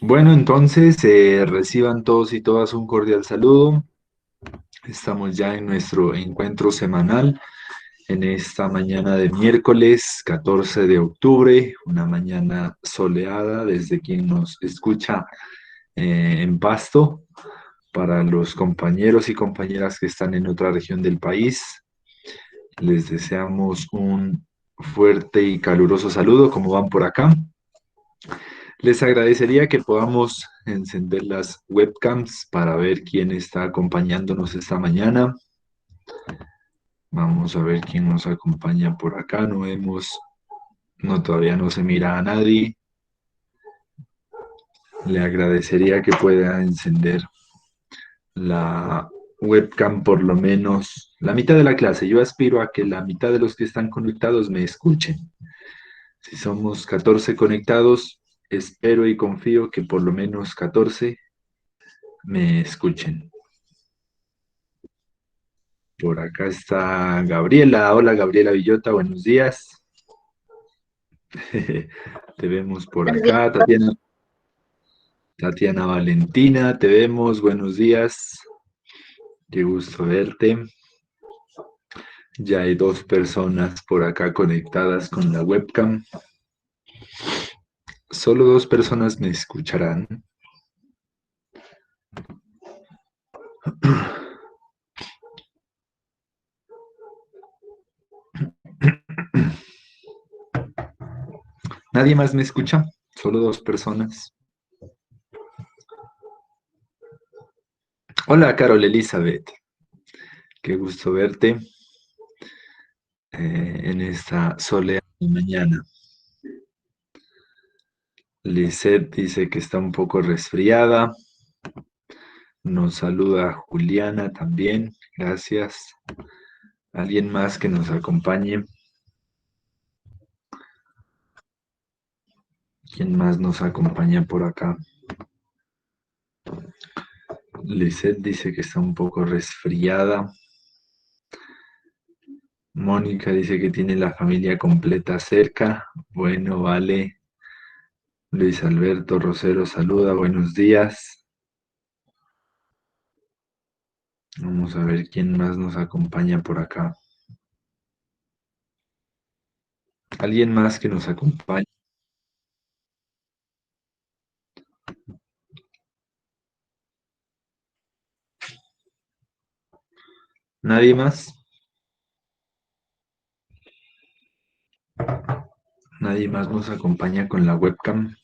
Bueno, entonces reciban todos y todas un cordial saludo. Estamos ya en nuestro encuentro semanal en esta mañana de miércoles 14 de octubre, una mañana soleada desde quien nos escucha en Pasto. Para los compañeros y compañeras que están en otra región del país, les deseamos un fuerte y caluroso saludo. ¿Cómo van por acá? Les agradecería que podamos encender las webcams para ver quién está acompañándonos esta mañana. Vamos a ver quién nos acompaña por acá. No, todavía no se mira a nadie. Le agradecería que pueda encender la webcam por lo menos la mitad de la clase. Yo aspiro a que la mitad de los que están conectados me escuchen. Si somos 14 conectados, espero y confío que por lo menos 14 me escuchen. Por acá está Gabriela. Hola Gabriela Villota, buenos días. Te vemos por Buenos días. acá, Tatiana Valentina, te vemos, buenos días. Qué gusto verte. Ya hay dos personas por acá conectadas con la webcam. Solo dos personas me escucharán. Nadie más me escucha, solo dos personas. Hola Carol Elizabeth, qué gusto verte en esta soleada mañana. Lisette dice que está un poco resfriada. Nos saluda Juliana también, gracias. ¿Alguien más que nos acompañe? ¿Quién más nos acompaña por acá? Lisette dice que está un poco resfriada. Mónica dice que tiene la familia completa cerca. Bueno, vale. Luis Alberto Rosero saluda, buenos días. Vamos a ver quién más nos acompaña por acá. ¿Alguien más que nos acompañe? ¿Nadie más? ¿Nadie más nos acompaña con la webcam?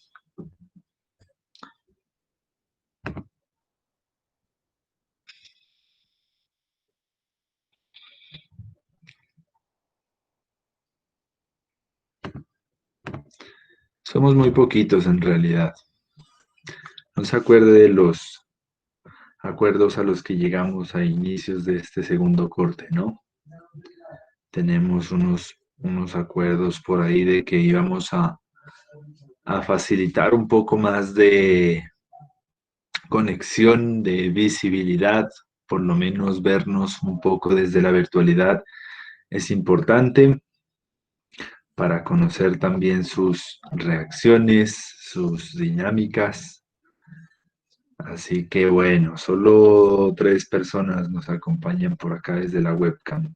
Somos muy poquitos en realidad. No se acuerde de los acuerdos a los que llegamos a inicios de este segundo corte, ¿no? Tenemos unos acuerdos por ahí de que íbamos a facilitar un poco más de conexión, de visibilidad, por lo menos vernos un poco desde la virtualidad es importante para conocer también sus reacciones, sus dinámicas. Así que bueno, solo tres personas nos acompañan por acá desde la webcam.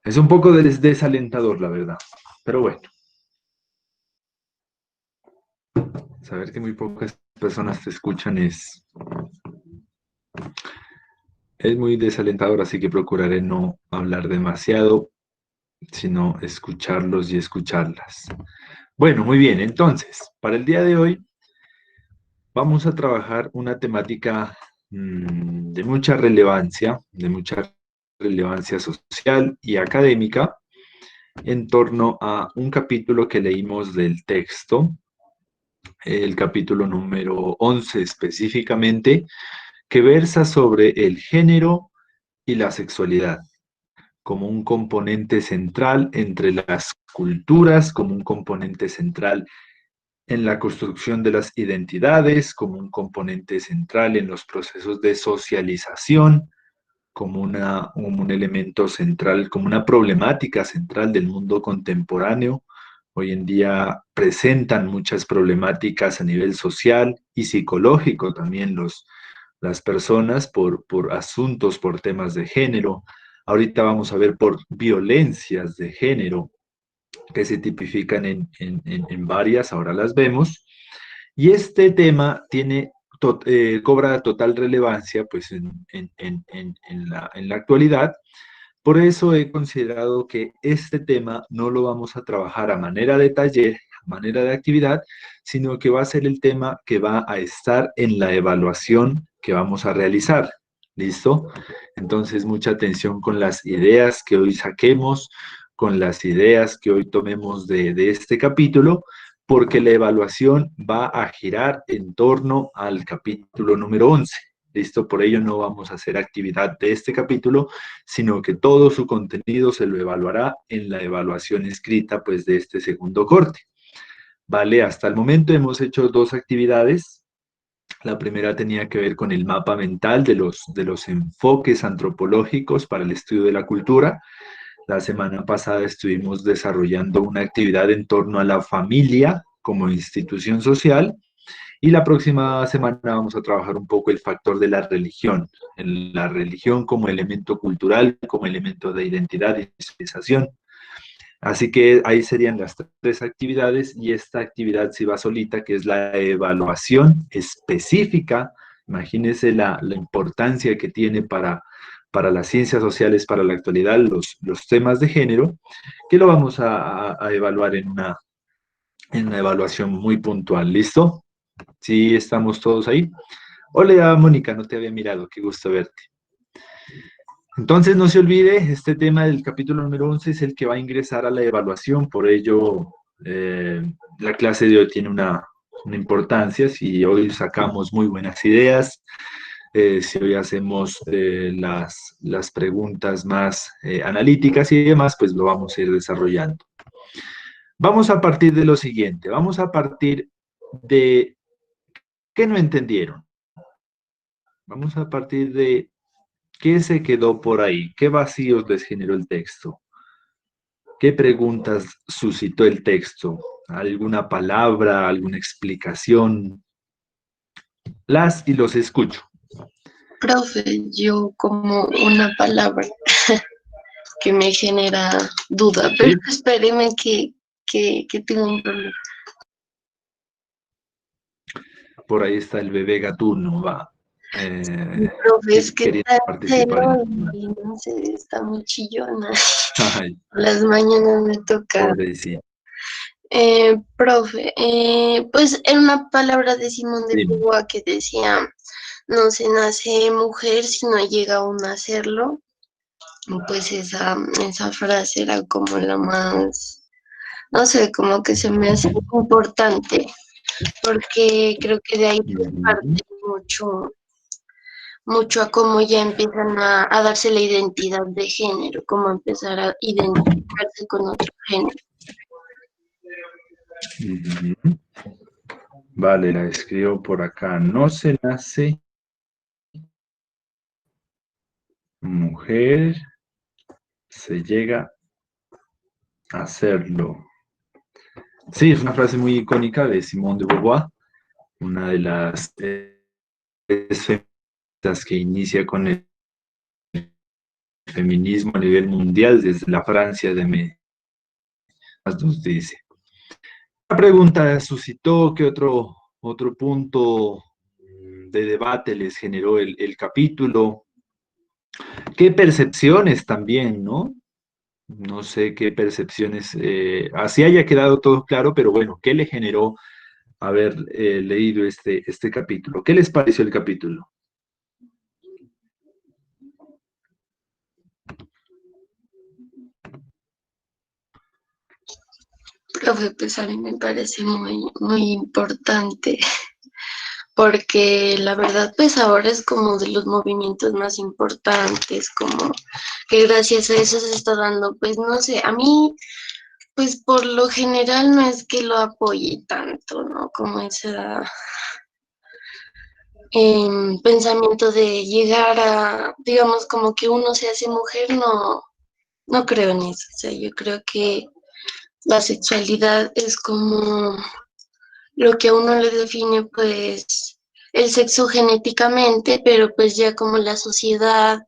Es un poco desalentador, la verdad, pero bueno, saber que muy pocas personas te escuchan es muy desalentador, así que procuraré no hablar demasiado, sino escucharlos y escucharlas. Bueno, muy bien, entonces, para el día de hoy vamos a trabajar una temática de mucha relevancia social y académica en torno a un capítulo que leímos del texto, el capítulo número 11 específicamente, que versa sobre el género y la sexualidad como un componente central entre las culturas, como un componente central en la construcción de las identidades, como un componente central en los procesos de socialización, como un elemento central, como una problemática central del mundo contemporáneo hoy en día presentan muchas problemáticas a nivel social y psicológico también las personas por asuntos, por temas de género. Ahorita vamos a ver por violencias de género que se tipifican en varias, ahora las vemos. Y este tema cobra total relevancia pues, en la actualidad. Por eso he considerado que este tema no lo vamos a trabajar a manera de taller, a manera de actividad, sino que va a ser el tema que va a estar en la evaluación que vamos a realizar. ¿Listo? Entonces, mucha atención con las ideas que hoy saquemos, con las ideas que hoy tomemos de este capítulo, porque la evaluación va a girar en torno al capítulo número 11. ¿Listo? Por ello no vamos a hacer actividad de este capítulo, sino que todo su contenido se lo evaluará en la evaluación escrita pues de este segundo corte. Vale, hasta el momento hemos hecho dos actividades. La primera tenía que ver con el mapa mental de los enfoques antropológicos para el estudio de la cultura. La semana pasada estuvimos desarrollando una actividad en torno a la familia como institución social y la próxima semana vamos a trabajar un poco el factor de la religión como elemento cultural, como elemento de identidad y socialización. Así que ahí serían las tres actividades y esta actividad si va solita, que es la evaluación específica. Imagínense la importancia que tiene para las ciencias sociales, para la actualidad, los temas de género, que lo vamos a evaluar en una evaluación muy puntual. ¿Listo? Sí, estamos todos ahí. Hola, Mónica, no te había mirado, qué gusto verte. Entonces, no se olvide, este tema del capítulo número 11 es el que va a ingresar a la evaluación, por ello eh, la clase de hoy tiene una importancia. Si hoy sacamos muy buenas ideas, si hoy hacemos las preguntas más analíticas y demás, pues lo vamos a ir desarrollando. Vamos a partir de lo siguiente, vamos a partir de qué no entendieron. Vamos a partir de qué se quedó por ahí, qué vacíos les generó el texto, qué preguntas suscitó el texto, alguna palabra, alguna explicación. Las y los escucho. Profe, yo como una palabra que me genera duda, pero ¿Sí? espéreme que tengo un problema. Por ahí está el bebé gatuno, va, Profe, es que queriendo está participar celo en... y no sé, está muy chillona. Ay, Las mañanas me toca. pobrecito. Profe, pues era una palabra de Simón de Dime. Beauvoir que decía, no se nace mujer si no llega aún a serlo. Pues esa frase era como la más, no sé, como que se me hace importante, porque creo que de ahí pues, Ujú. parte mucho a cómo ya empiezan a darse la identidad de género, cómo empezar a identificarse con otro género. Ujú. Vale, la escribo por acá. No se nace mujer, se llega a serlo. Sí, es una frase muy icónica de Simone de Beauvoir, una de las feministas que inicia con el feminismo a nivel mundial desde la Francia de nos dice. La pregunta suscitó que otro punto de debate les generó el capítulo. ¿Qué percepciones también, no? No sé qué percepciones, así haya quedado todo claro, pero bueno, ¿qué le generó haber leído este capítulo? ¿Qué les pareció el capítulo? Profe, pues a mí me parece muy importante, porque la verdad, pues ahora es como de los movimientos más importantes, como que gracias a eso se está dando, pues no sé, a mí pues por lo general no es que lo apoye tanto, ¿no? Como ese pensamiento de llegar a, digamos, como que uno se hace mujer, no, no creo en eso. O sea, yo creo que la sexualidad es como lo que a uno le define pues el sexo genéticamente, pero pues ya como la sociedad,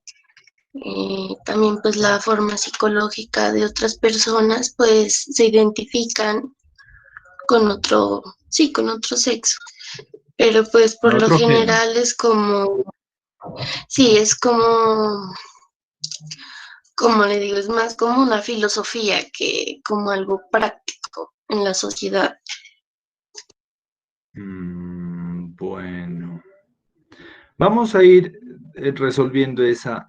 también pues la forma psicológica de otras personas pues se identifican con otro, sí, con otro sexo. Pero pues Con por lo otro género. general es como, sí, es como le digo, es más como una filosofía que como algo práctico en la sociedad. Bueno, vamos a ir resolviendo esa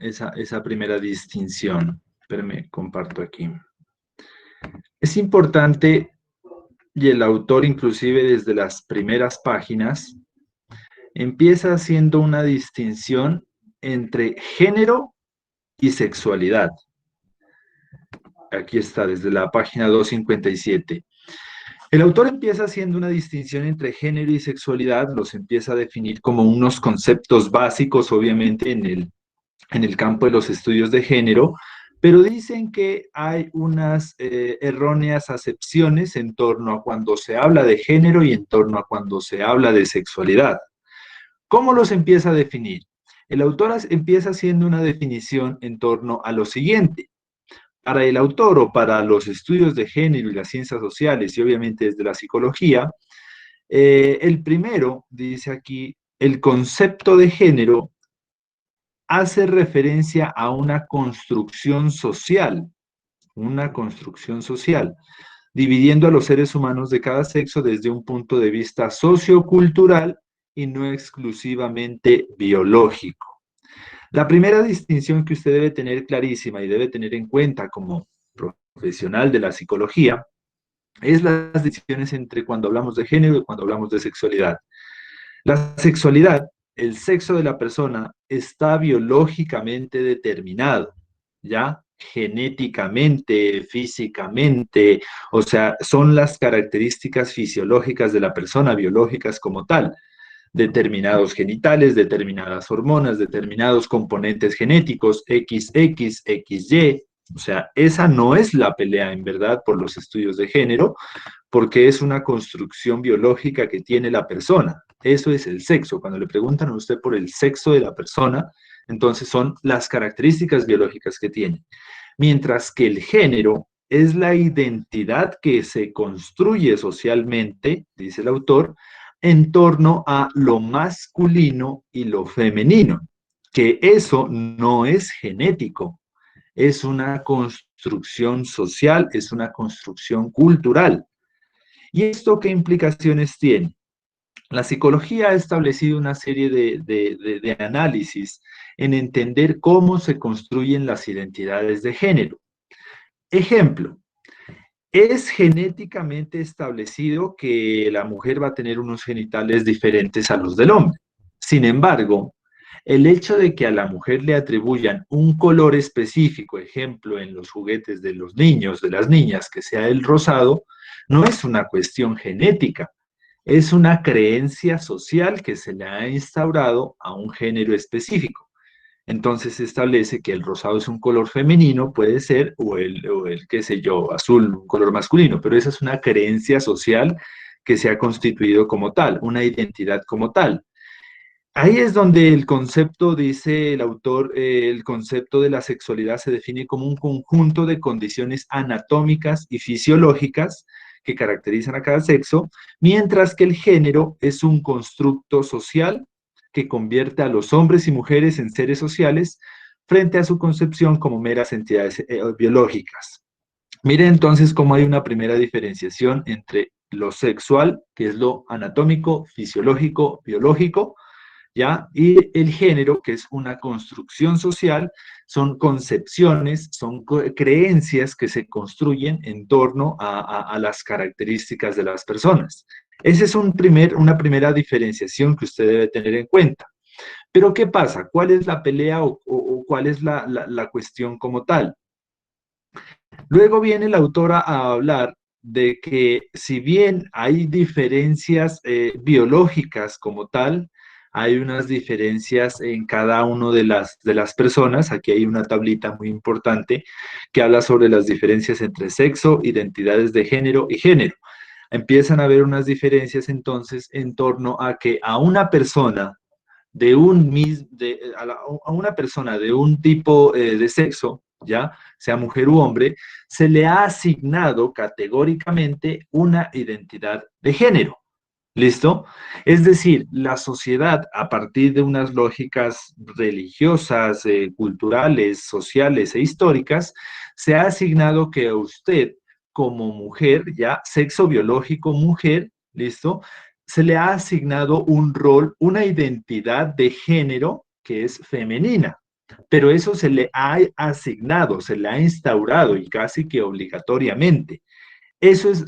primera distinción. Espérame, comparto aquí. Es importante, y el autor inclusive desde las primeras páginas, empieza haciendo una distinción entre género y sexualidad. Aquí está, desde la página 257. El autor empieza haciendo una distinción entre género y sexualidad, los empieza a definir como unos conceptos básicos, obviamente, en el campo de los estudios de género, pero dicen que hay unas erróneas acepciones en torno a cuando se habla de género y en torno a cuando se habla de sexualidad. ¿Cómo los empieza a definir? El autor empieza haciendo una definición en torno a lo siguiente. Para el autor o para los estudios de género y las ciencias sociales y obviamente desde la psicología, el primero, dice aquí, el concepto de género hace referencia a una construcción social, dividiendo a los seres humanos de cada sexo desde un punto de vista sociocultural y no exclusivamente biológico. La primera distinción que usted debe tener clarísima y debe tener en cuenta como profesional de la psicología es las distinciones entre cuando hablamos de género y cuando hablamos de sexualidad. La sexualidad, el sexo de la persona, está biológicamente determinado, ¿ya? Genéticamente, físicamente, o sea, son las características fisiológicas de la persona, biológicas como tal, determinados genitales, determinadas hormonas, determinados componentes genéticos, XX, XY, o sea, esa no es la pelea en verdad por los estudios de género, porque es una construcción biológica que tiene la persona. Eso es el sexo. Cuando le preguntan a usted por el sexo de la persona, entonces son las características biológicas que tiene. Mientras que el género es la identidad que se construye socialmente, dice el autor, en torno a lo masculino y lo femenino, que eso no es genético, es una construcción social, es una construcción cultural. ¿Y esto qué implicaciones tiene? La psicología ha establecido una serie de análisis en entender cómo se construyen las identidades de género. Ejemplo, es genéticamente establecido que la mujer va a tener unos genitales diferentes a los del hombre. Sin embargo, el hecho de que a la mujer le atribuyan un color específico, ejemplo, en los juguetes de los niños, de las niñas, que sea el rosado, no es una cuestión genética, es una creencia social que se le ha instaurado a un género específico. Entonces se establece que el rosado es un color femenino, puede ser, o el qué sé yo, azul, un color masculino, pero esa es una creencia social que se ha constituido como tal, una identidad como tal. Ahí es donde el concepto, dice el autor, el concepto de la sexualidad se define como un conjunto de condiciones anatómicas y fisiológicas que caracterizan a cada sexo, mientras que el género es un constructo social que convierte a los hombres y mujeres en seres sociales frente a su concepción como meras entidades biológicas. Mire entonces cómo hay una primera diferenciación entre lo sexual, que es lo anatómico, fisiológico, biológico, ¿ya? Y el género, que es una construcción social, son concepciones, son creencias que se construyen en torno a las características de las personas. Esa es una primera diferenciación que usted debe tener en cuenta. Pero ¿qué pasa? ¿Cuál es la pelea o cuál es la cuestión como tal? Luego viene la autora a hablar de que si bien hay diferencias biológicas como tal, hay unas diferencias en cada una de las personas. Aquí hay una tablita muy importante que habla sobre las diferencias entre sexo, identidades de género y género. Empiezan a haber unas diferencias entonces en torno a que a una persona de un a una persona de un tipo de sexo, ya sea mujer u hombre, se le ha asignado categóricamente una identidad de género. ¿Listo? Es decir, la sociedad, a partir de unas lógicas religiosas, culturales, sociales e históricas, se ha asignado que a usted, como mujer, ya sexo biológico mujer, ¿listo? Se le ha asignado un rol, una identidad de género que es femenina. Pero eso se le ha asignado, se le ha instaurado y casi que obligatoriamente.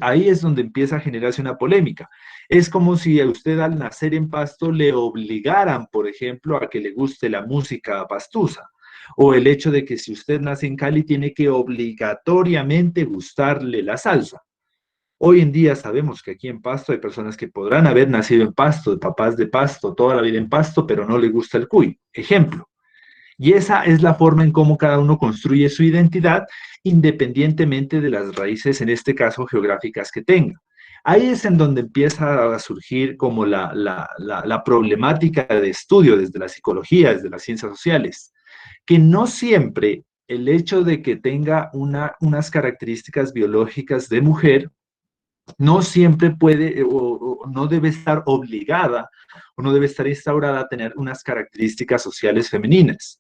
Ahí es donde empieza a generarse una polémica. Es como si a usted al nacer en Pasto le obligaran, por ejemplo, a que le guste la música pastusa, o el hecho de que si usted nace en Cali tiene que obligatoriamente gustarle la salsa. Hoy en día sabemos que aquí en Pasto hay personas que podrán haber nacido en Pasto, de papás de Pasto, toda la vida en Pasto, pero no le gusta el cuy. Ejemplo. Y esa es la forma en cómo cada uno construye su identidad, independientemente de las raíces, en este caso, geográficas que tenga. Ahí es en donde empieza a surgir como la problemática de estudio desde la psicología, desde las ciencias sociales, que no siempre el hecho de que tenga unas características biológicas de mujer, no siempre puede o no debe estar obligada o no debe estar instaurada a tener unas características sociales femeninas.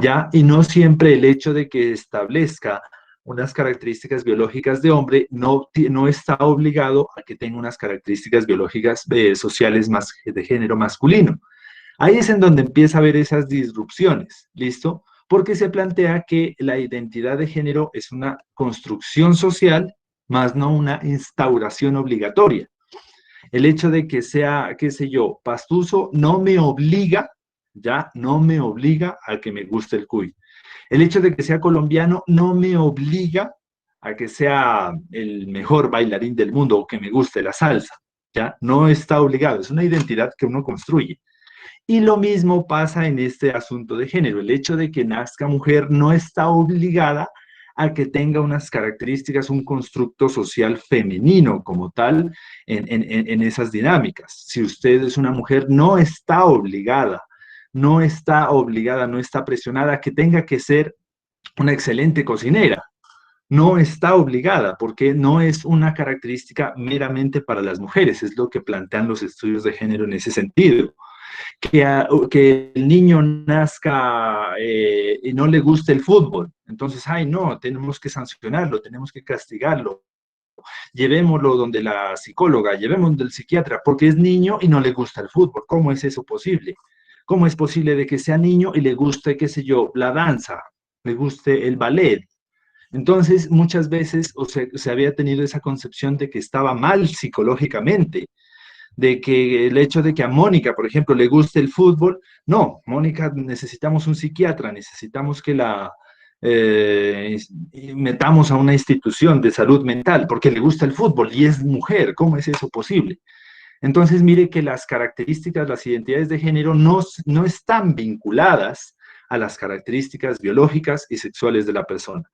¿Ya? Y no siempre el hecho de que establezca unas características biológicas de hombre no está obligado a que tenga unas características biológicas sociales más de género masculino. Ahí es en donde empieza a haber esas disrupciones, ¿listo? Porque se plantea que la identidad de género es una construcción social, más no una instauración obligatoria. El hecho de que sea, qué sé yo, pastuso no me obliga, ya no me obliga a que me guste el cuy. El hecho de que sea colombiano no me obliga a que sea el mejor bailarín del mundo o que me guste la salsa, ya no está obligado, es una identidad que uno construye. Y lo mismo pasa en este asunto de género. El hecho de que nazca mujer no está obligada a que tenga unas características, un constructo social femenino como tal en esas dinámicas. Si usted es una mujer, no está presionada a que tenga que ser una excelente cocinera. No está obligada porque no es una característica meramente para las mujeres, es lo que plantean los estudios de género en ese sentido que el niño nazca y no le guste el fútbol. Entonces, ay, no, tenemos que sancionarlo, tenemos que castigarlo. Llevémoslo donde la psicóloga, llevémoslo del psiquiatra, porque es niño y no le gusta el fútbol. ¿Cómo es eso posible? ¿Cómo es posible de que sea niño y le guste, qué sé yo, la danza, le guste el ballet? Entonces, muchas veces se había tenido esa concepción de que estaba mal psicológicamente, de que el hecho de que a Mónica, por ejemplo, le guste el fútbol, no, Mónica, necesitamos un psiquiatra, necesitamos que la eh, metamos a una institución de salud mental porque le gusta el fútbol y es mujer, ¿cómo es eso posible? Entonces, mire que las características, las identidades de género no están vinculadas a las características biológicas y sexuales de la persona.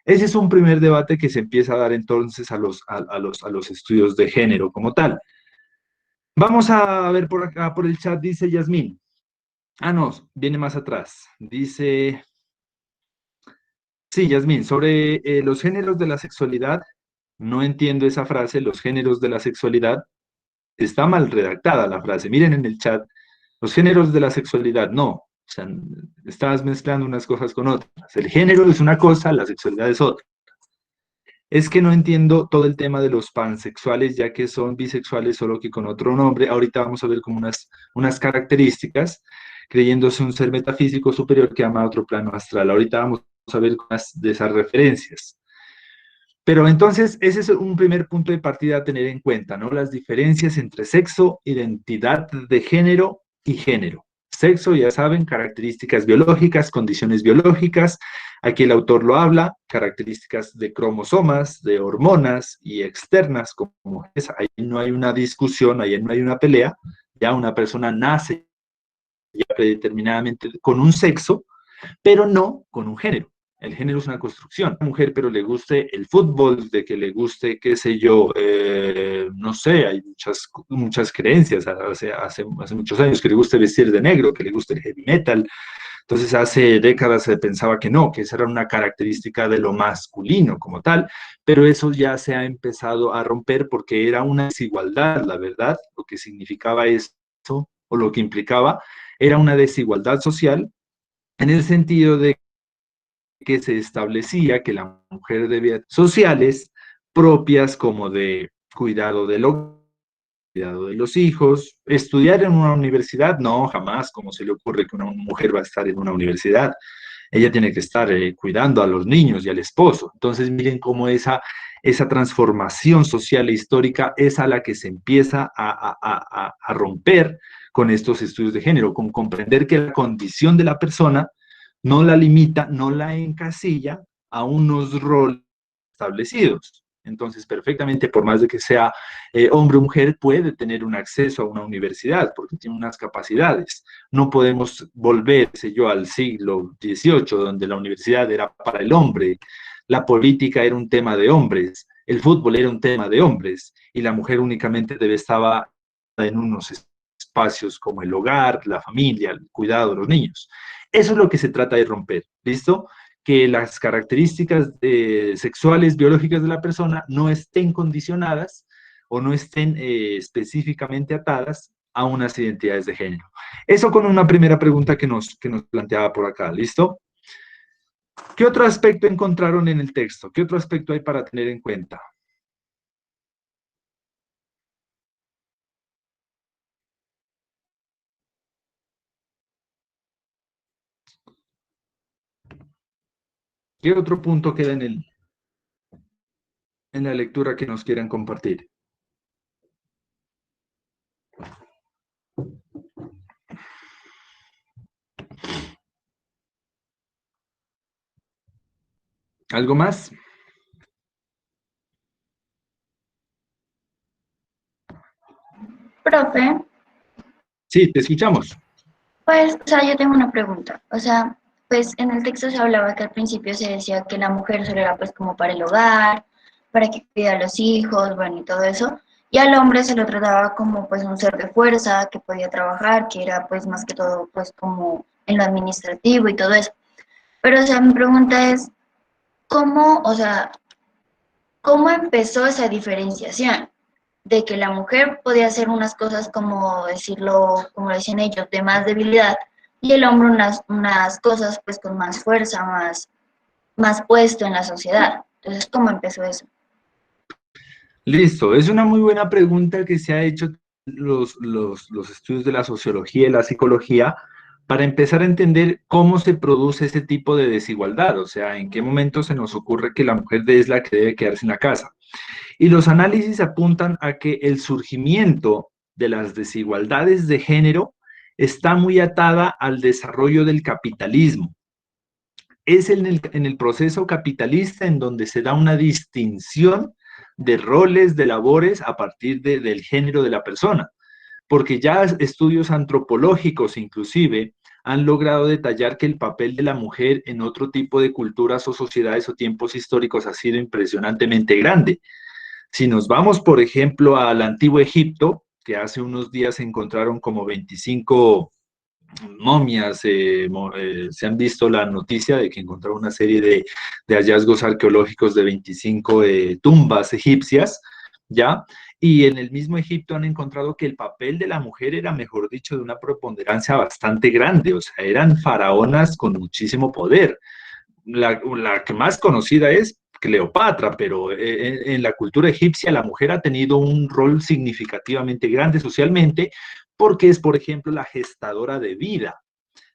Ese es un primer debate que se empieza a dar entonces a los estudios de género como tal. Vamos a ver por acá, por el chat, dice Yasmín. Ah, no, viene más atrás. Dice, sí, Yasmín, sobre los géneros de la sexualidad, no entiendo esa frase, los géneros de la sexualidad, está mal redactada la frase. Miren en el chat, los géneros de la sexualidad, no. O sea, estás mezclando unas cosas con otras. El género es una cosa, la sexualidad es otra. Es que no entiendo todo el tema de los pansexuales, ya que son bisexuales solo que con otro nombre. Ahorita vamos a ver como unas características, creyéndose un ser metafísico superior que ama a otro plano astral. Ahorita vamos a ver unas de esas referencias. Pero entonces, ese es un primer punto de partida a tener en cuenta, ¿no? Las diferencias entre sexo, identidad de género y género. Sexo, ya saben, características biológicas, condiciones biológicas. Aquí el autor lo habla, características de cromosomas, de hormonas y externas, como es. Ahí no hay una discusión, ahí no hay una pelea. Ya una persona nace ya predeterminadamente con un sexo, pero no con un género. El género es una construcción. Una mujer, pero le guste el fútbol, de que le guste, qué sé yo, no sé, hay muchas creencias hace muchos años que le guste vestir de negro, que le guste el heavy metal. Entonces, hace décadas se pensaba que no, que esa era una característica de lo masculino como tal, pero eso ya se ha empezado a romper porque era una desigualdad, la verdad, lo que significaba eso o lo que implicaba era una desigualdad social en el sentido de que se establecía que la mujer debía sociales propias como de cuidado del hogar, cuidado de los hijos, estudiar en una universidad, no, jamás, como se le ocurre que una mujer va a estar en una universidad. Ella tiene que estar cuidando a los niños y al esposo. Entonces, miren cómo esa transformación social e histórica es a la que se empieza a romper con estos estudios de género, con comprender que la condición de la persona no la limita, no la encasilla a unos roles establecidos. Entonces, perfectamente, por más de que sea hombre o mujer, puede tener un acceso a una universidad porque tiene unas capacidades. No podemos volver, sé yo, al siglo XVIII, donde la universidad era para el hombre, la política era un tema de hombres, el fútbol era un tema de hombres, y la mujer únicamente debe estar en unos espacios como el hogar, la familia, el cuidado de los niños. Eso es lo que se trata de romper, ¿listo? Que las características sexuales, biológicas de la persona no estén condicionadas o no estén específicamente atadas a unas identidades de género. Eso con una primera pregunta que nos planteaba por acá, ¿listo? ¿Qué otro aspecto encontraron en el texto? ¿Qué otro aspecto hay para tener en cuenta? ¿Qué otro punto queda en la lectura que nos quieran compartir? ¿Algo más? Profe, Sí, te escuchamos. pues, o sea, yo tengo una pregunta. O sea, pues en el texto se hablaba que al principio se decía que la mujer solo era pues como para el hogar, para que cuidara a los hijos, bueno, y todo eso. Y al hombre se lo trataba como pues un ser de fuerza, que podía trabajar, que era pues más que todo pues como en lo administrativo y todo eso. Pero, o sea, mi pregunta es, ¿cómo, o sea, cómo empezó esa diferenciación? De que la mujer podía hacer unas cosas como decirlo, como lo decían ellos, de más debilidad, y el hombre unas cosas pues con más fuerza, más puesto en la sociedad. Entonces, ¿cómo empezó eso? Listo, es una muy buena pregunta que se ha hecho los estudios de la sociología y la psicología para empezar a entender cómo se produce ese tipo de desigualdad, o sea, en qué momento se nos ocurre que la mujer es la que debe quedarse en la casa. Y los análisis apuntan a que el surgimiento de las desigualdades de género está muy atada al desarrollo del capitalismo. Es en el proceso capitalista en donde se da una distinción de roles, de labores a partir del género de la persona, porque ya estudios antropológicos inclusive han logrado detallar que el papel de la mujer en otro tipo de culturas o sociedades o tiempos históricos ha sido impresionantemente grande. Si nos vamos, por ejemplo, al antiguo Egipto, que hace unos días se encontraron como 25 momias, se han visto la noticia de que encontraron una serie de hallazgos arqueológicos de 25 tumbas egipcias, ¿ya? Y en el mismo Egipto han encontrado que el papel de la mujer era, mejor dicho, de una preponderancia bastante grande, o sea, eran faraonas con muchísimo poder. La que más conocida es Cleopatra, pero en la cultura egipcia la mujer ha tenido un rol significativamente grande socialmente porque es, por ejemplo, la gestadora de vida.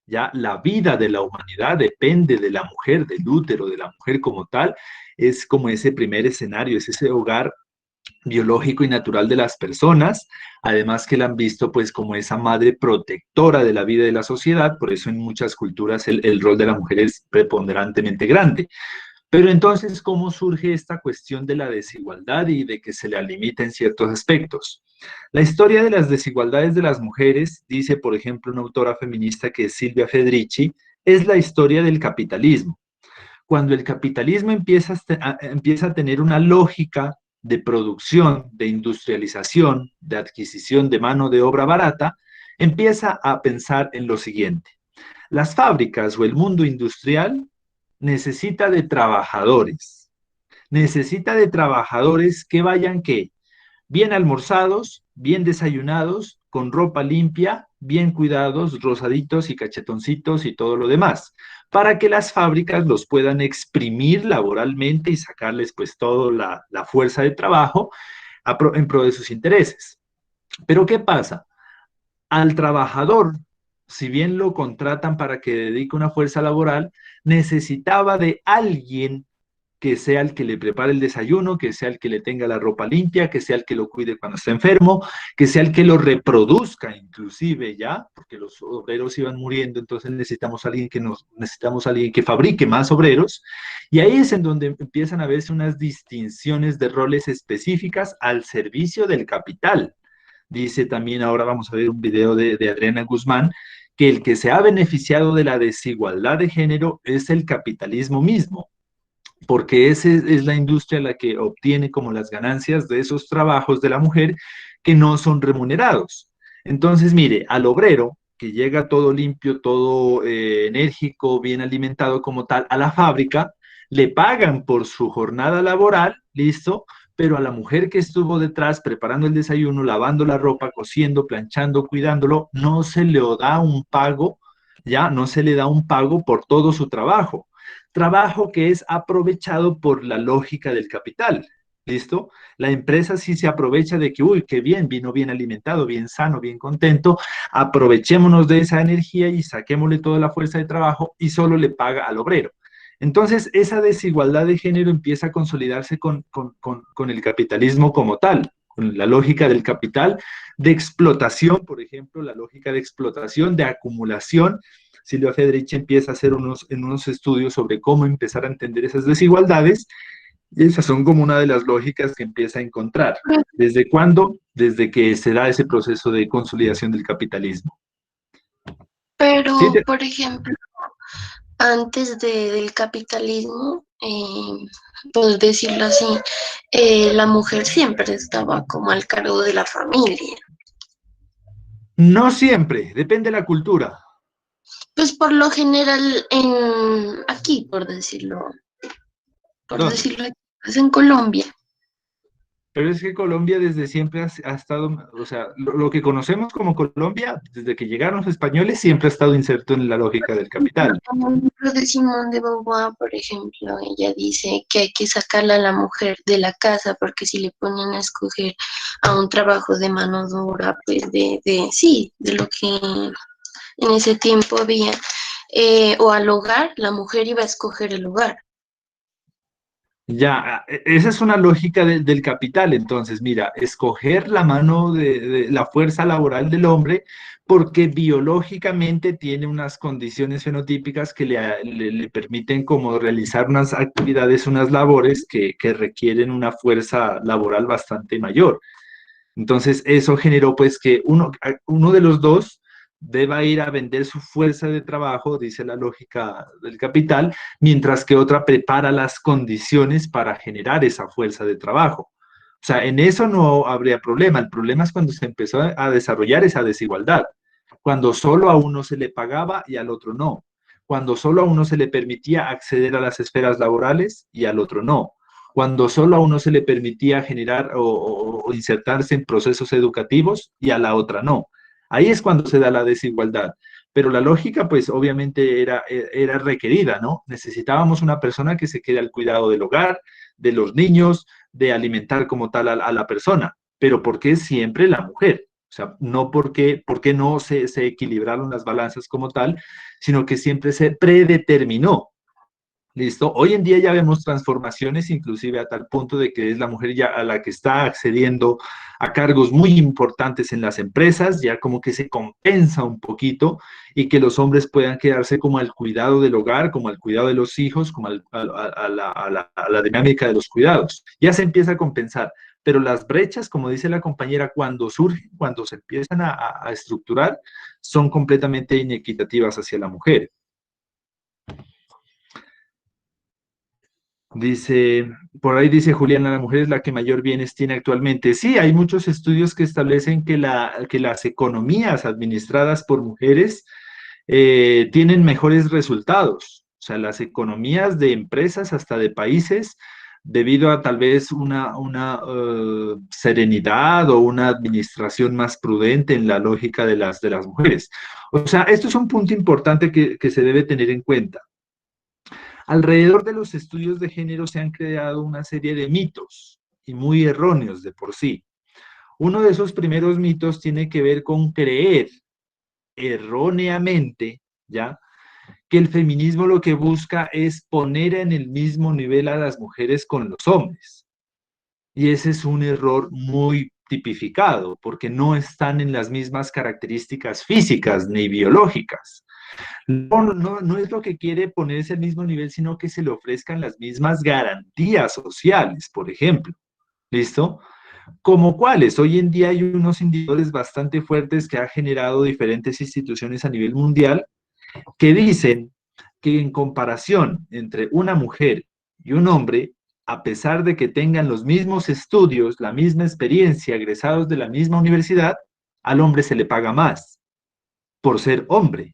Ya la vida de la humanidad depende de la mujer, del útero de la mujer como tal. Es como ese primer escenario, es ese hogar biológico y natural de las personas, además que la han visto pues como esa madre protectora de la vida de la sociedad, por eso en muchas culturas el rol de la mujer es preponderantemente grande. Pero entonces, ¿cómo surge esta cuestión de la desigualdad y de que se la limita en ciertos aspectos? La historia de las desigualdades de las mujeres, dice por ejemplo una autora feminista que es Silvia Federici, es la historia del capitalismo. Cuando el capitalismo empieza a tener una lógica de producción, de industrialización, de adquisición de mano de obra barata, empieza a pensar en lo siguiente. Las fábricas o el mundo industrial necesita de trabajadores que vayan, ¿qué? Bien almorzados, bien desayunados, con ropa limpia, bien cuidados, rosaditos y cachetoncitos y todo lo demás, para que las fábricas los puedan exprimir laboralmente y sacarles pues toda la fuerza de trabajo en pro de sus intereses. Pero ¿qué pasa? Al trabajador, si bien lo contratan para que dedique una fuerza laboral, necesitaba de alguien que sea el que le prepare el desayuno, que sea el que le tenga la ropa limpia, que sea el que lo cuide cuando está enfermo, que sea el que lo reproduzca inclusive ya, porque los obreros iban muriendo, entonces necesitamos alguien que fabrique más obreros, y ahí es en donde empiezan a verse unas distinciones de roles específicas al servicio del capital. Dice también, ahora vamos a ver un video de Adriana Guzmán, que el que se ha beneficiado de la desigualdad de género es el capitalismo mismo, porque esa es la industria la que obtiene como las ganancias de esos trabajos de la mujer que no son remunerados. Entonces, mire, al obrero que llega todo limpio, todo enérgico, bien alimentado como tal, a la fábrica, le pagan por su jornada laboral, listo, pero a la mujer que estuvo detrás preparando el desayuno, lavando la ropa, cosiendo, planchando, cuidándolo, no se le da un pago, ya no se le da un pago por todo su trabajo. Trabajo que es aprovechado por la lógica del capital. ¿Listo? La empresa sí se aprovecha de que, uy, qué bien, vino bien alimentado, bien sano, bien contento, aprovechémonos de esa energía y saquémosle toda la fuerza de trabajo y solo le paga al obrero. Entonces, esa desigualdad de género empieza a consolidarse con el capitalismo como tal, con la lógica del capital, de explotación, por ejemplo, la lógica de explotación, de acumulación. Silvia Federici empieza a hacer unos estudios sobre cómo empezar a entender esas desigualdades, y esas son como una de las lógicas que empieza a encontrar. ¿Desde cuándo? Desde que se da ese proceso de consolidación del capitalismo. ¿Sí? Pero, por ejemplo, antes del capitalismo, por decirlo así, la mujer siempre estaba como al cargo de la familia. No siempre, depende de la cultura. Pues por lo general aquí, por ¿Dónde? decirlo aquí, pues en Colombia. Pero es que Colombia desde siempre ha estado, o sea, lo que conocemos como Colombia, desde que llegaron los españoles, siempre ha estado inserto en la lógica del capital. Como el libro de Simone de Beauvoir, por ejemplo, ella dice que hay que sacarla a la mujer de la casa porque si le ponen a escoger a un trabajo de mano dura, pues sí, de lo que en ese tiempo había, o al hogar, la mujer iba a escoger el hogar. Ya, esa es una lógica del capital. Entonces, mira, escoger la mano de la fuerza laboral del hombre porque biológicamente tiene unas condiciones fenotípicas que le permiten como realizar unas actividades, unas labores que requieren una fuerza laboral bastante mayor. Entonces, eso generó pues que uno de los dos deba ir a vender su fuerza de trabajo, dice la lógica del capital, mientras que otra prepara las condiciones para generar esa fuerza de trabajo. O sea, en eso no habría problema. El problema es cuando se empezó a desarrollar esa desigualdad, cuando solo a uno se le pagaba y al otro no, cuando solo a uno se le permitía acceder a las esferas laborales y al otro no, cuando solo a uno se le permitía generar o insertarse en procesos educativos y a la otra no. Ahí es cuando se da la desigualdad. Pero la lógica, pues obviamente era requerida, ¿no? Necesitábamos una persona que se quede al cuidado del hogar, de los niños, de alimentar como tal a la persona. Pero ¿por qué siempre la mujer? O sea, no porque no se equilibraron las balanzas como tal, sino que siempre se predeterminó. ¿Listo? Hoy en día ya vemos transformaciones, inclusive a tal punto de que es la mujer ya a la que está accediendo a cargos muy importantes en las empresas, ya como que se compensa un poquito y que los hombres puedan quedarse como al cuidado del hogar, como al cuidado de los hijos, como a la dinámica de los cuidados. Ya se empieza a compensar, pero las brechas, como dice la compañera, cuando surgen, cuando se empiezan a estructurar, son completamente inequitativas hacia la mujer. Dice, por ahí dice Juliana, la mujer es la que mayor bienes tiene actualmente. Sí, hay muchos estudios que establecen que las economías administradas por mujeres tienen mejores resultados. O sea, las economías de empresas, hasta de países, debido a tal vez una serenidad o una administración más prudente en la lógica de las mujeres. O sea, esto es un punto importante que se debe tener en cuenta. Alrededor de los estudios de género se han creado una serie de mitos, y muy erróneos de por sí. Uno de esos primeros mitos tiene que ver con creer erróneamente, ¿ya?, que el feminismo lo que busca es poner en el mismo nivel a las mujeres con los hombres. Y ese es un error muy tipificado, porque no están en las mismas características físicas ni biológicas. No es lo que quiere ponerse al mismo nivel, sino que se le ofrezcan las mismas garantías sociales, por ejemplo. ¿Listo? ¿Como cuáles? Hoy en día hay unos indicadores bastante fuertes que ha generado diferentes instituciones a nivel mundial que dicen que en comparación entre una mujer y un hombre, a pesar de que tengan los mismos estudios, la misma experiencia, egresados de la misma universidad, al hombre se le paga más por ser hombre.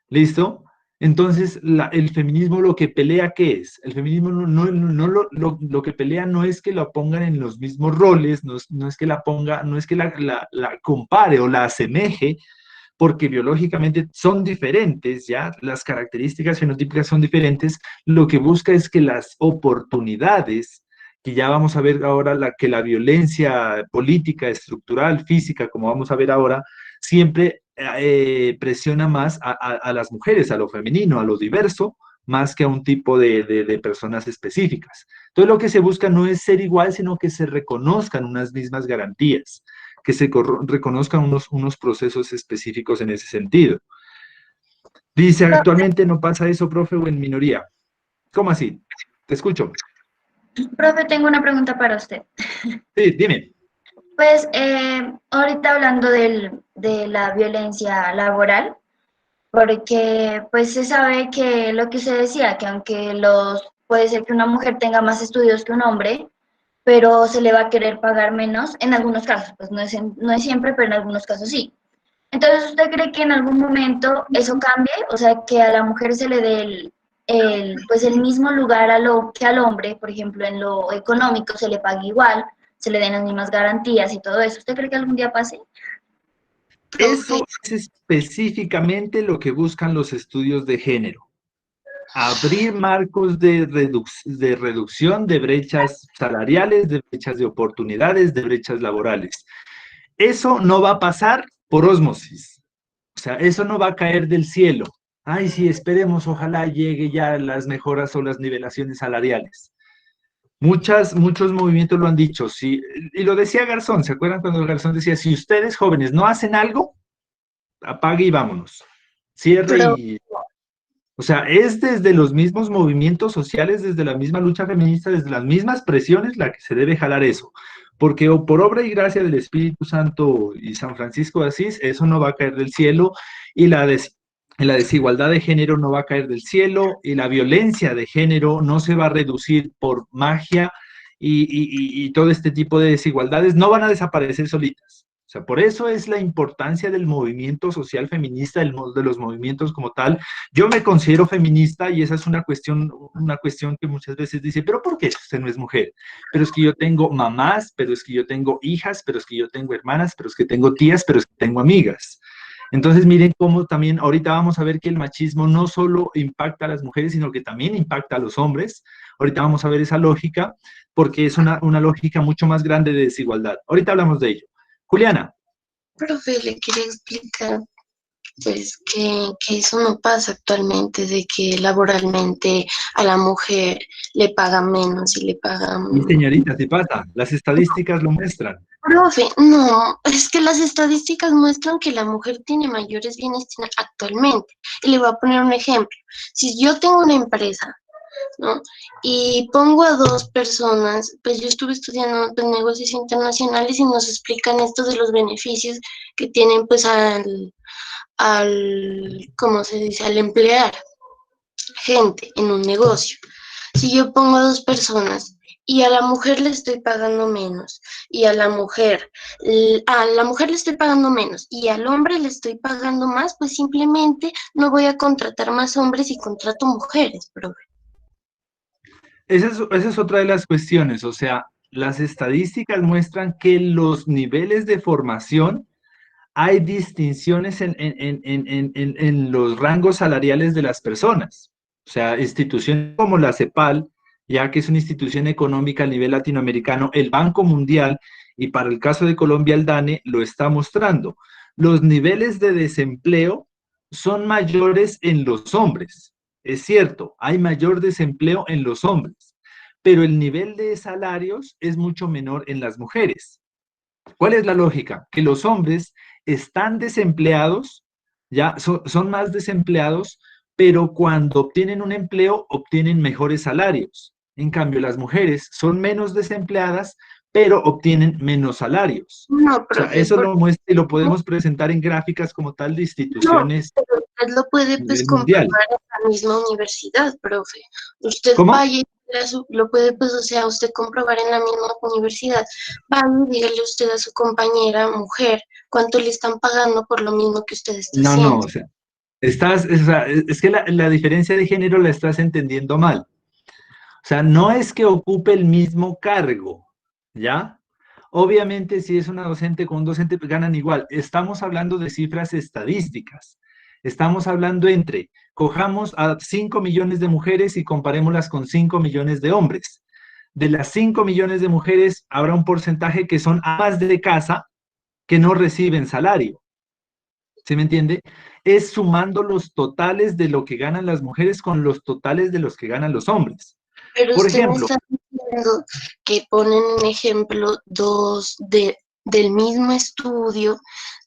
¿Listo? Entonces, el feminismo lo que pelea, ¿qué es? El feminismo lo que pelea no es que la pongan en los mismos roles, no es que la ponga, no es que la compare o la asemeje, porque biológicamente son diferentes, ¿ya? Las características fenotípicas son diferentes. Lo que busca es que las oportunidades, que ya vamos a ver ahora, que la violencia política, estructural, física, como vamos a ver ahora, siempre presiona más a las mujeres, a lo femenino, a lo diverso, más que a un tipo de personas específicas. Entonces lo que se busca no es ser igual, sino que se reconozcan unas mismas garantías, que se reconozcan unos procesos específicos en ese sentido. Dice, actualmente no pasa eso, profe, o en minoría. ¿Cómo así? Te escucho. Profe, tengo una pregunta para usted. Sí, dime. Pues ahorita hablando de la violencia laboral, porque pues se sabe que lo que se decía, que aunque puede ser que una mujer tenga más estudios que un hombre, pero se le va a querer pagar menos en algunos casos, pues no es siempre, pero en algunos casos sí. Entonces, ¿usted cree que en algún momento eso cambie? O sea, que a la mujer se le dé pues el mismo lugar que al hombre, por ejemplo, en lo económico se le pague igual, se le den las mismas garantías y todo eso. ¿Usted cree que algún día pase? Eso es específicamente lo que buscan los estudios de género. Abrir marcos de reducción de brechas salariales, de brechas de oportunidades, de brechas laborales. Eso no va a pasar por ósmosis. O sea, eso no va a caer del cielo. Ay, sí, esperemos, ojalá llegue ya las mejoras o las nivelaciones salariales. Muchos movimientos lo han dicho, sí, y lo decía Garzón, ¿se acuerdan cuando Garzón decía, si ustedes jóvenes no hacen algo, apague y vámonos, cierre Pero, y... O sea, es desde los mismos movimientos sociales, desde la misma lucha feminista, desde las mismas presiones la que se debe jalar eso, porque por obra y gracia del Espíritu Santo y San Francisco de Asís, eso no va a caer del cielo, y la desigualdad de género no va a caer del cielo, y la violencia de género no se va a reducir por magia, y todo este tipo de desigualdades no van a desaparecer solitas. O sea, por eso es la importancia del movimiento social feminista, de los movimientos como tal. Yo me considero feminista y esa es una cuestión que muchas veces dice, pero ¿por qué usted no es mujer? Pero es que yo tengo mamás, pero es que yo tengo hijas, pero es que yo tengo hermanas, pero es que tengo tías, pero es que tengo amigas. Entonces miren cómo también ahorita vamos a ver que el machismo no solo impacta a las mujeres, sino que también impacta a los hombres. Ahorita vamos a ver esa lógica, porque es una lógica mucho más grande de desigualdad. Ahorita hablamos de ello. Juliana. profe, le quería explicar pues que eso no pasa actualmente, de que laboralmente a la mujer le pagan menos y le pagan... Y señorita, ¿qué pasa? Las estadísticas lo muestran. Profe, no, es que las estadísticas muestran que la mujer tiene mayores bienes actualmente. Y le voy a poner un ejemplo. Si yo tengo una empresa ¿no? Y pongo a dos personas, pues yo estuve estudiando pues, negocios internacionales y nos explican esto de los beneficios que tienen pues ¿cómo se dice? Al emplear gente en un negocio. Si yo pongo a dos personas y a la mujer le estoy pagando menos y a la mujer le estoy pagando menos y al hombre le estoy pagando más, pues simplemente no voy a contratar más hombres y contrato mujeres, profe. Esa es otra de las cuestiones, o sea, las estadísticas muestran que los niveles de formación hay distinciones en los rangos salariales de las personas. O sea, instituciones como la CEPAL, ya que es una institución económica a nivel latinoamericano, el Banco Mundial y para el caso de Colombia el DANE lo está mostrando. Los niveles de desempleo son mayores en los hombres. Es cierto, hay mayor desempleo en los hombres, pero el nivel de salarios es mucho menor en las mujeres. ¿Cuál es la lógica? Que los hombres están desempleados, ya son más desempleados, pero cuando obtienen un empleo obtienen mejores salarios. En cambio, las mujeres son menos desempleadas, pero obtienen menos salarios. No, O sea, profe, eso lo muestra y lo podemos presentar en gráficas como tal de no, instituciones pero usted lo a puede pues nivel mundial. comprobar en la misma universidad, profe. Usted ¿Cómo? vaya y lo puede pues, o sea, usted comprobar en la misma universidad. Vaya y dígale usted a su compañera mujer cuánto le están pagando por lo mismo que usted está No, no, haciendo. o sea, o sea, es que la diferencia de género la estás entendiendo mal. O sea, no es que ocupe el mismo cargo, ¿ya? Obviamente, si es una docente con un docente, pues ganan igual. Estamos hablando de cifras estadísticas. Estamos hablando cojamos a 5 millones de mujeres y comparémoslas con 5 millones de hombres. De las 5 millones de mujeres, habrá un porcentaje que son amas de casa que no reciben salario. ¿Sí me entiende? Es sumando los totales de lo que ganan las mujeres con los totales de los que ganan los hombres. Pero Por usted me ejemplo, está diciendo que ponen en ejemplo del mismo estudio,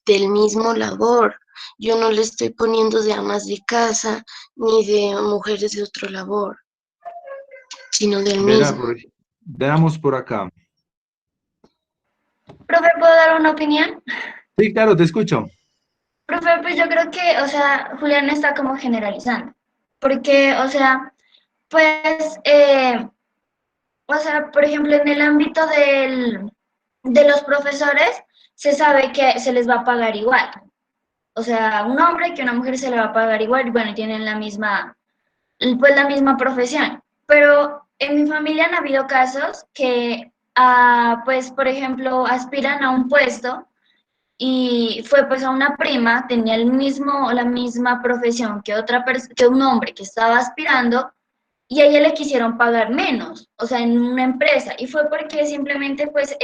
del mismo labor. Yo no le estoy poniendo de amas de casa ni de mujeres de otro labor, sino del verá, mismo. veamos por acá. Profe, ¿puedo dar una opinión? Sí, claro, te escucho. Profe, pues yo creo que, o sea, Julián está como generalizando, porque, o sea, pues, o sea, por ejemplo, en el ámbito de los profesores, se sabe que se les va a pagar igual. O sea, un hombre que una mujer se le va a pagar igual, bueno, tienen pues la misma profesión. Pero en mi familia han habido casos que, pues, por ejemplo, aspiran a un puesto y fue pues a una prima, tenía la misma profesión que que un hombre que estaba aspirando y a ella le quisieron pagar menos, o sea, en una empresa, y fue porque simplemente pues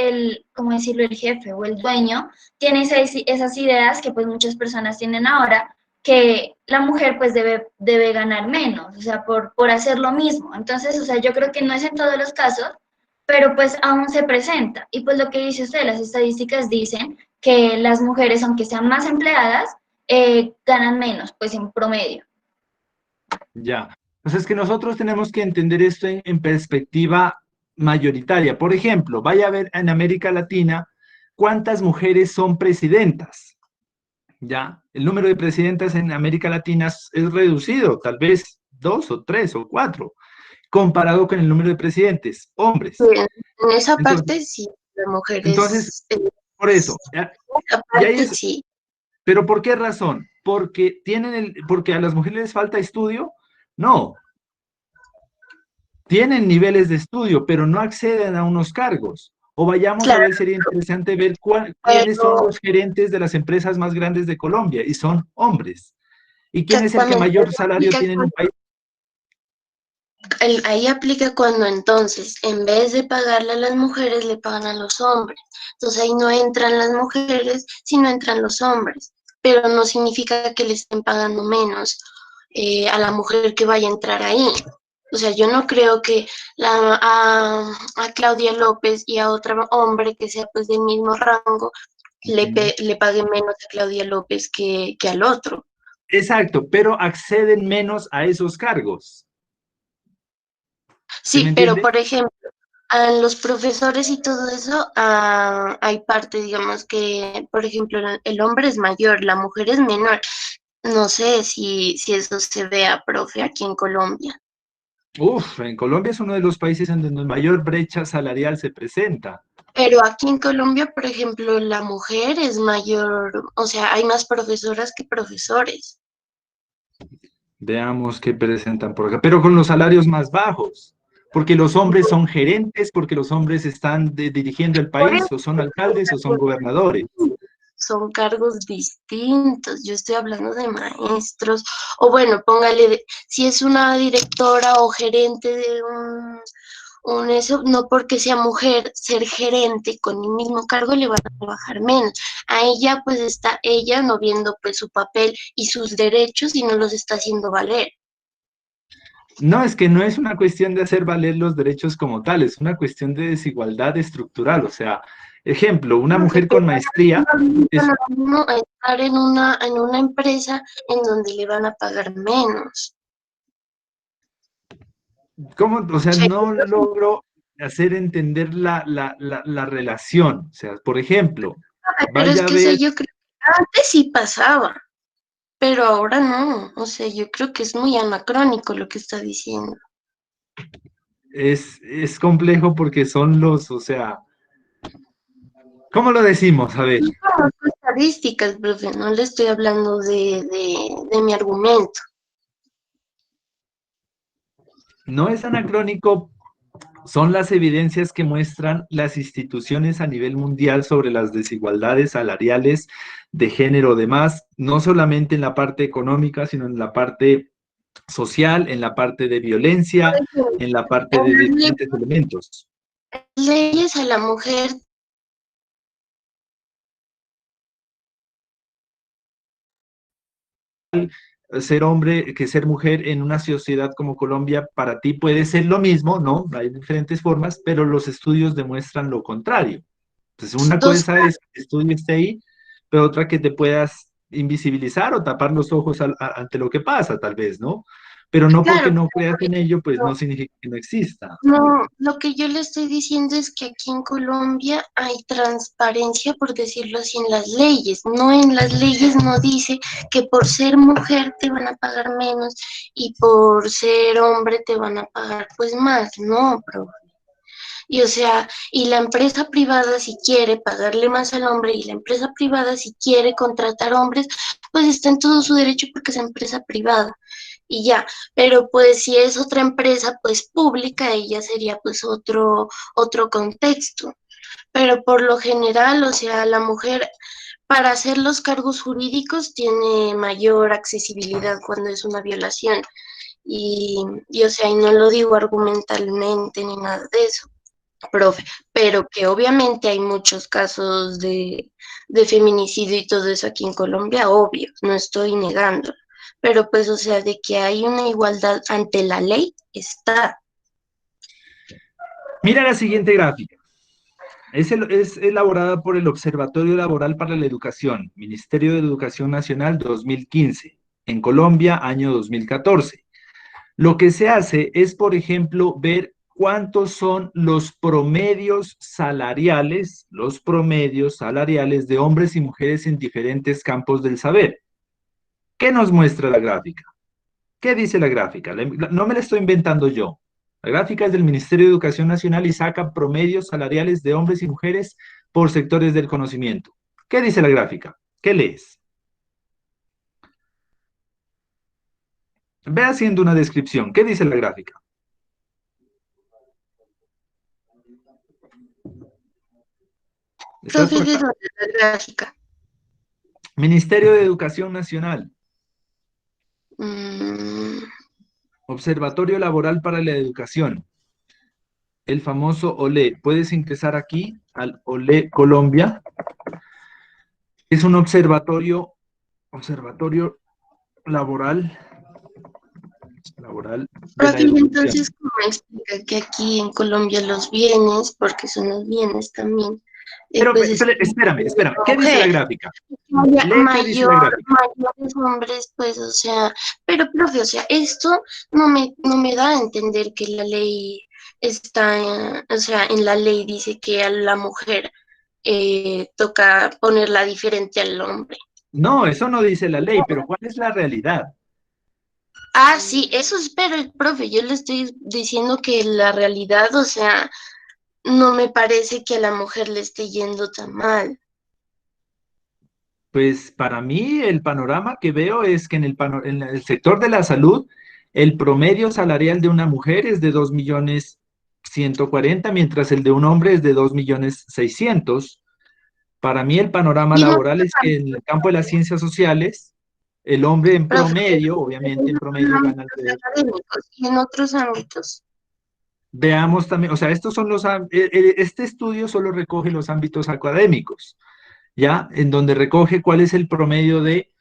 ¿cómo decirlo?, el jefe o el dueño tiene esas ideas que pues muchas personas tienen ahora, que la mujer pues debe ganar menos, o sea, por hacer lo mismo. Entonces, o sea, yo creo que no es en todos los casos, pero pues aún se presenta. Y pues lo que dice usted, las estadísticas dicen que las mujeres, aunque sean más empleadas, ganan menos, pues en promedio. Ya. Entonces, que nosotros tenemos que entender esto en perspectiva mayoritaria. Por ejemplo, vaya a ver en América Latina cuántas mujeres son presidentas. Ya, el número de presidentas en América Latina es reducido, tal vez 2 o 3 o 4, comparado con el número de presidentes, hombres. En esa Entonces, parte sí, la mujer entonces, es, por eso, esa y ahí parte es, sí. pero ¿por qué razón? Porque a las mujeres les falta estudio. No, tienen niveles de estudio, pero no acceden a unos cargos. O vayamos a Claro, ver, sería interesante ver quiénes son pero los gerentes de las empresas más grandes de Colombia, y son hombres. ¿Y quién es el que exactamente, mayor salario tiene en un país? ahí aplica cuando entonces, en vez de pagarle a las mujeres, le pagan a los hombres. Entonces ahí no entran las mujeres, sino entran los hombres. Pero no significa que le estén pagando menos a la mujer que vaya a entrar ahí. O sea, yo no creo que a Claudia López y a otro hombre que sea pues del mismo rango le pague menos a Claudia López que al otro. Exacto, pero acceden menos a esos cargos. ¿Sí me Sí, pero entiende? por ejemplo, a los profesores y todo eso, hay parte, digamos que, por ejemplo, el hombre es mayor, la mujer es menor. No sé si eso se vea, profe, aquí en Colombia. Uf, en Colombia es uno de los países en donde mayor brecha salarial se presenta. Pero aquí en Colombia, por ejemplo, la mujer es mayor, o sea, hay más profesoras que profesores. Veamos qué presentan por acá, pero con los salarios más bajos, porque los hombres son gerentes, porque los hombres están dirigiendo el Por eso país, o son alcaldes, o son gobernadores. son cargos distintos. Yo estoy hablando de maestros, o bueno, póngale, si es una directora o gerente de un eso, no porque sea mujer, ser gerente con el mismo cargo le van a trabajar menos. A ella pues está ella no viendo pues su papel y sus derechos y no los está haciendo valer. No, es que no es una cuestión de hacer valer los derechos como tal, es una cuestión de desigualdad estructural. O sea, ejemplo, una mujer con maestría es, No estar en una empresa en donde le van a pagar menos. ¿cómo? O sea, Sí, no logro hacer entender la relación. O sea, por ejemplo, pero es vaya a que eso ver, yo creo que antes sí pasaba, pero ahora no. O sea, yo creo que es muy anacrónico lo que está diciendo. es complejo porque son los, o sea, ¿cómo lo decimos? A ver, No conozco estadísticas, profe, no le estoy hablando de mi argumento. no es anacrónico, son las evidencias que muestran las instituciones a nivel mundial sobre las desigualdades salariales de género, demás, no solamente en la parte económica, sino en la parte social, en la parte de violencia, en la parte de En las diferentes elementos. leyes a la mujer, Ser hombre que ser mujer en una sociedad como Colombia para ti puede ser lo mismo, ¿no? Hay diferentes formas, pero los estudios demuestran lo contrario. Entonces, una dos, cosa es que el estudio esté ahí, pero otra que te puedas invisibilizar o tapar los ojos ante lo que pasa, tal vez, ¿no? Pero no porque claro, no creas en ello, pues pero no significa que no exista. no, lo que yo le estoy diciendo es que aquí en Colombia hay transparencia, por decirlo así, en las leyes. No, en las leyes no dice que por ser mujer te van a pagar menos y por ser hombre te van a pagar pues más. No, pero y o sea, y la empresa privada si quiere pagarle más al hombre y la empresa privada si quiere contratar hombres, pues está en todo su derecho porque es empresa privada y ya, pero pues si es otra empresa pues pública, ella sería pues otro contexto, pero por lo general, o sea, la mujer para hacer los cargos jurídicos tiene mayor accesibilidad cuando es una violación y o sea, y no lo digo argumentalmente ni nada de eso, profe, pero que obviamente hay muchos casos de feminicidio y todo eso aquí en Colombia, obvio, no estoy negando, pero pues o sea, de que hay una igualdad ante la ley, está. Mira la siguiente gráfica. Es elaborada por el Observatorio Laboral para la Educación, Ministerio de Educación Nacional 2015, en Colombia, año 2014. Lo que se hace es, por ejemplo, ver cuántos son los promedios salariales de hombres y mujeres en diferentes campos del saber. ¿Qué nos muestra la gráfica? ¿Qué dice la gráfica? No me la estoy inventando yo. La gráfica es del Ministerio de Educación Nacional y saca promedios salariales de hombres y mujeres por sectores del conocimiento. ¿Qué dice la gráfica? ¿Qué lees? Ve haciendo una descripción. ¿Qué dice la gráfica? ¿Estás Profe, por ¿de acá? dónde es la gráfica? Ministerio de Educación Nacional. Mm, Observatorio Laboral para la Educación, el famoso OLE. Puedes ingresar aquí al OLE Colombia. Es un observatorio laboral, de la profe, y educación. entonces, ¿cómo explica que aquí en Colombia los bienes, porque son los bienes también, Pero pues es espérame. ¿Qué dice la mujer? gráfica? Lee qué dice la gráfica. Mayores hombres, pues, o sea, pero profe, o sea, esto no me da a entender que la ley, está, o sea, en la ley dice que a la mujer toca ponerla diferente al hombre. No, eso no dice la ley, pero ¿cuál es la realidad? Ah, sí, eso espero, profe. Yo le estoy diciendo que la realidad, o sea, no me parece que a la mujer le esté yendo tan mal. Pues para mí el panorama que veo es que en el sector de la salud, el promedio salarial de una mujer es de 2.140.000, mientras el de un hombre es de 2.600.000. Para mí el panorama Y en laboral otros es que en el campo de las ciencias sociales, el hombre en profe, promedio, en obviamente en otros promedio gana ámbitos alrededor. académicos y en otros ámbitos. Veamos también, o sea, estos son este estudio solo recoge los ámbitos académicos. ¿Ya? En donde recoge cuál es el promedio de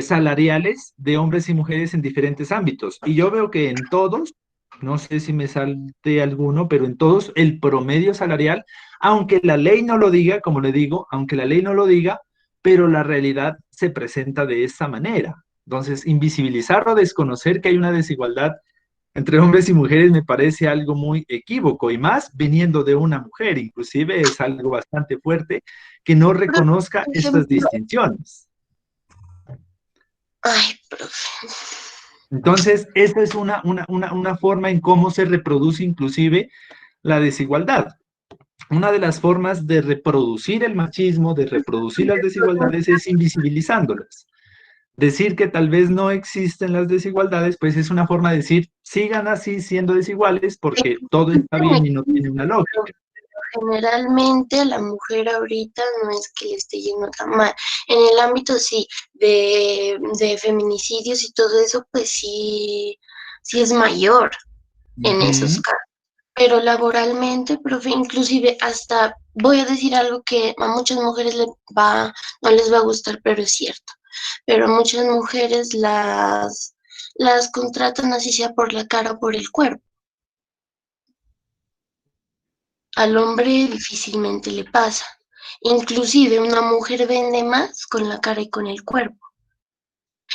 salariales de hombres y mujeres en diferentes ámbitos. Y yo veo que en todos, no sé si me salte alguno, pero en todos el promedio salarial, aunque la ley no lo diga, como le digo, aunque la ley no lo diga, pero la realidad se presenta de esta manera. Entonces, invisibilizar o desconocer que hay una desigualdad entre hombres y mujeres me parece algo muy equívoco y más viniendo de una mujer, inclusive es algo bastante fuerte que no Pero, reconozca por estas ejemplo, distinciones. ay, profe. Entonces, esta es una forma en cómo se reproduce inclusive la desigualdad. Una de las formas de reproducir el machismo, de reproducir las desigualdades, es invisibilizándolas. Decir que tal vez no existen las desigualdades, pues es una forma de decir, sigan así siendo desiguales porque todo está bien y no tiene una lógica. Generalmente a la mujer ahorita no es que le esté yendo tan mal. En el ámbito sí, de feminicidios y todo eso, pues sí, sí es mayor en esos Ujú. casos. Pero laboralmente, profe, inclusive hasta voy a decir algo que a muchas mujeres no les va a gustar, pero es cierto. Pero a muchas mujeres las contratan así sea por la cara o por el cuerpo. Al hombre difícilmente le pasa. Inclusive una mujer vende más con la cara y con el cuerpo.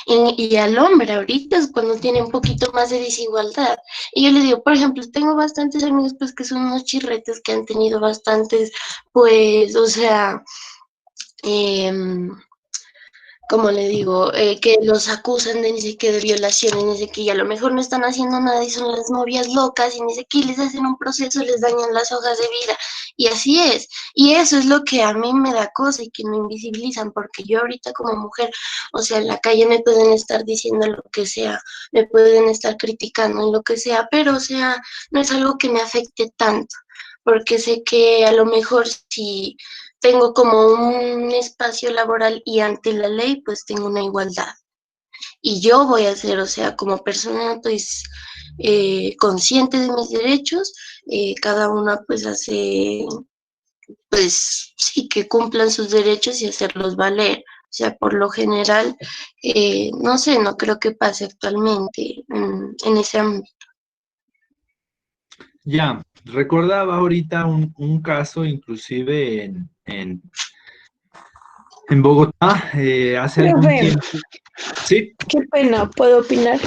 Y al hombre ahorita es cuando tiene un poquito más de desigualdad. Y yo le digo, por ejemplo, tengo bastantes amigos pues que son unos chirretes que han tenido bastantes, pues, o sea, eh, como le digo, que los acusan de ni sé qué, de violaciones, ni sé qué, y a lo mejor no están haciendo nada y son las novias locas y ni sé qué, y les hacen un proceso, les dañan las hojas de vida. Y así es. Y eso es lo que a mí me da cosa y que me invisibilizan, porque yo ahorita como mujer, o sea, en la calle me pueden estar diciendo lo que sea, me pueden estar criticando en lo que sea, pero o sea, no es algo que me afecte tanto, porque sé que a lo mejor si tengo como un espacio laboral y ante la ley pues tengo una igualdad. Y yo voy a ser, o sea, como persona pues consciente de mis derechos, cada una pues hace, pues sí, que cumplan sus derechos y hacerlos valer. O sea, por lo general, no sé, no creo que pase actualmente en ese ámbito. Ya, recordaba ahorita un caso inclusive en Bogotá hace algún Profe, tiempo. Sí, qué pena, ¿puedo opinar?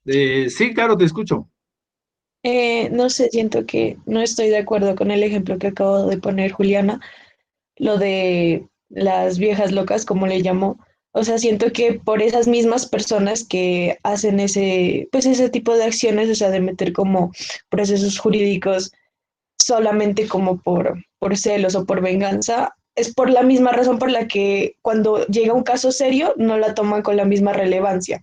sí, claro, te escucho. No sé, siento que no estoy de acuerdo con el ejemplo que acabo de poner Juliana, lo de las viejas locas, como le llamó. O sea, siento que por esas mismas personas que hacen pues ese tipo de acciones, o sea, de meter como procesos jurídicos solamente como por celos o por venganza, es por la misma razón por la que cuando llega un caso serio no la toman con la misma relevancia.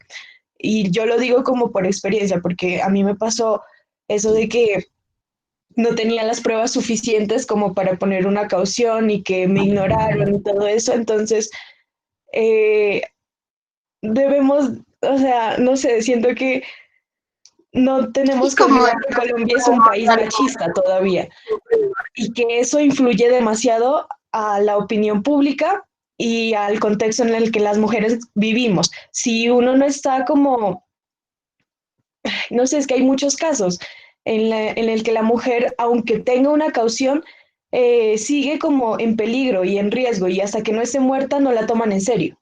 Y yo lo digo como por experiencia, porque a mí me pasó eso de que no tenía las pruebas suficientes como para poner una caución y que me ignoraron y todo eso. Entonces, eh, debemos, o sea, no sé, siento que no Y tenemos que como, olvidar que Colombia es un país machista todavía y que eso influye demasiado a la opinión pública y al contexto en el que las mujeres vivimos. Si uno no está como, no sé, es que hay muchos casos en el que la mujer, aunque tenga una caución, sigue como en peligro y en riesgo y hasta que no esté muerta no la toman en serio.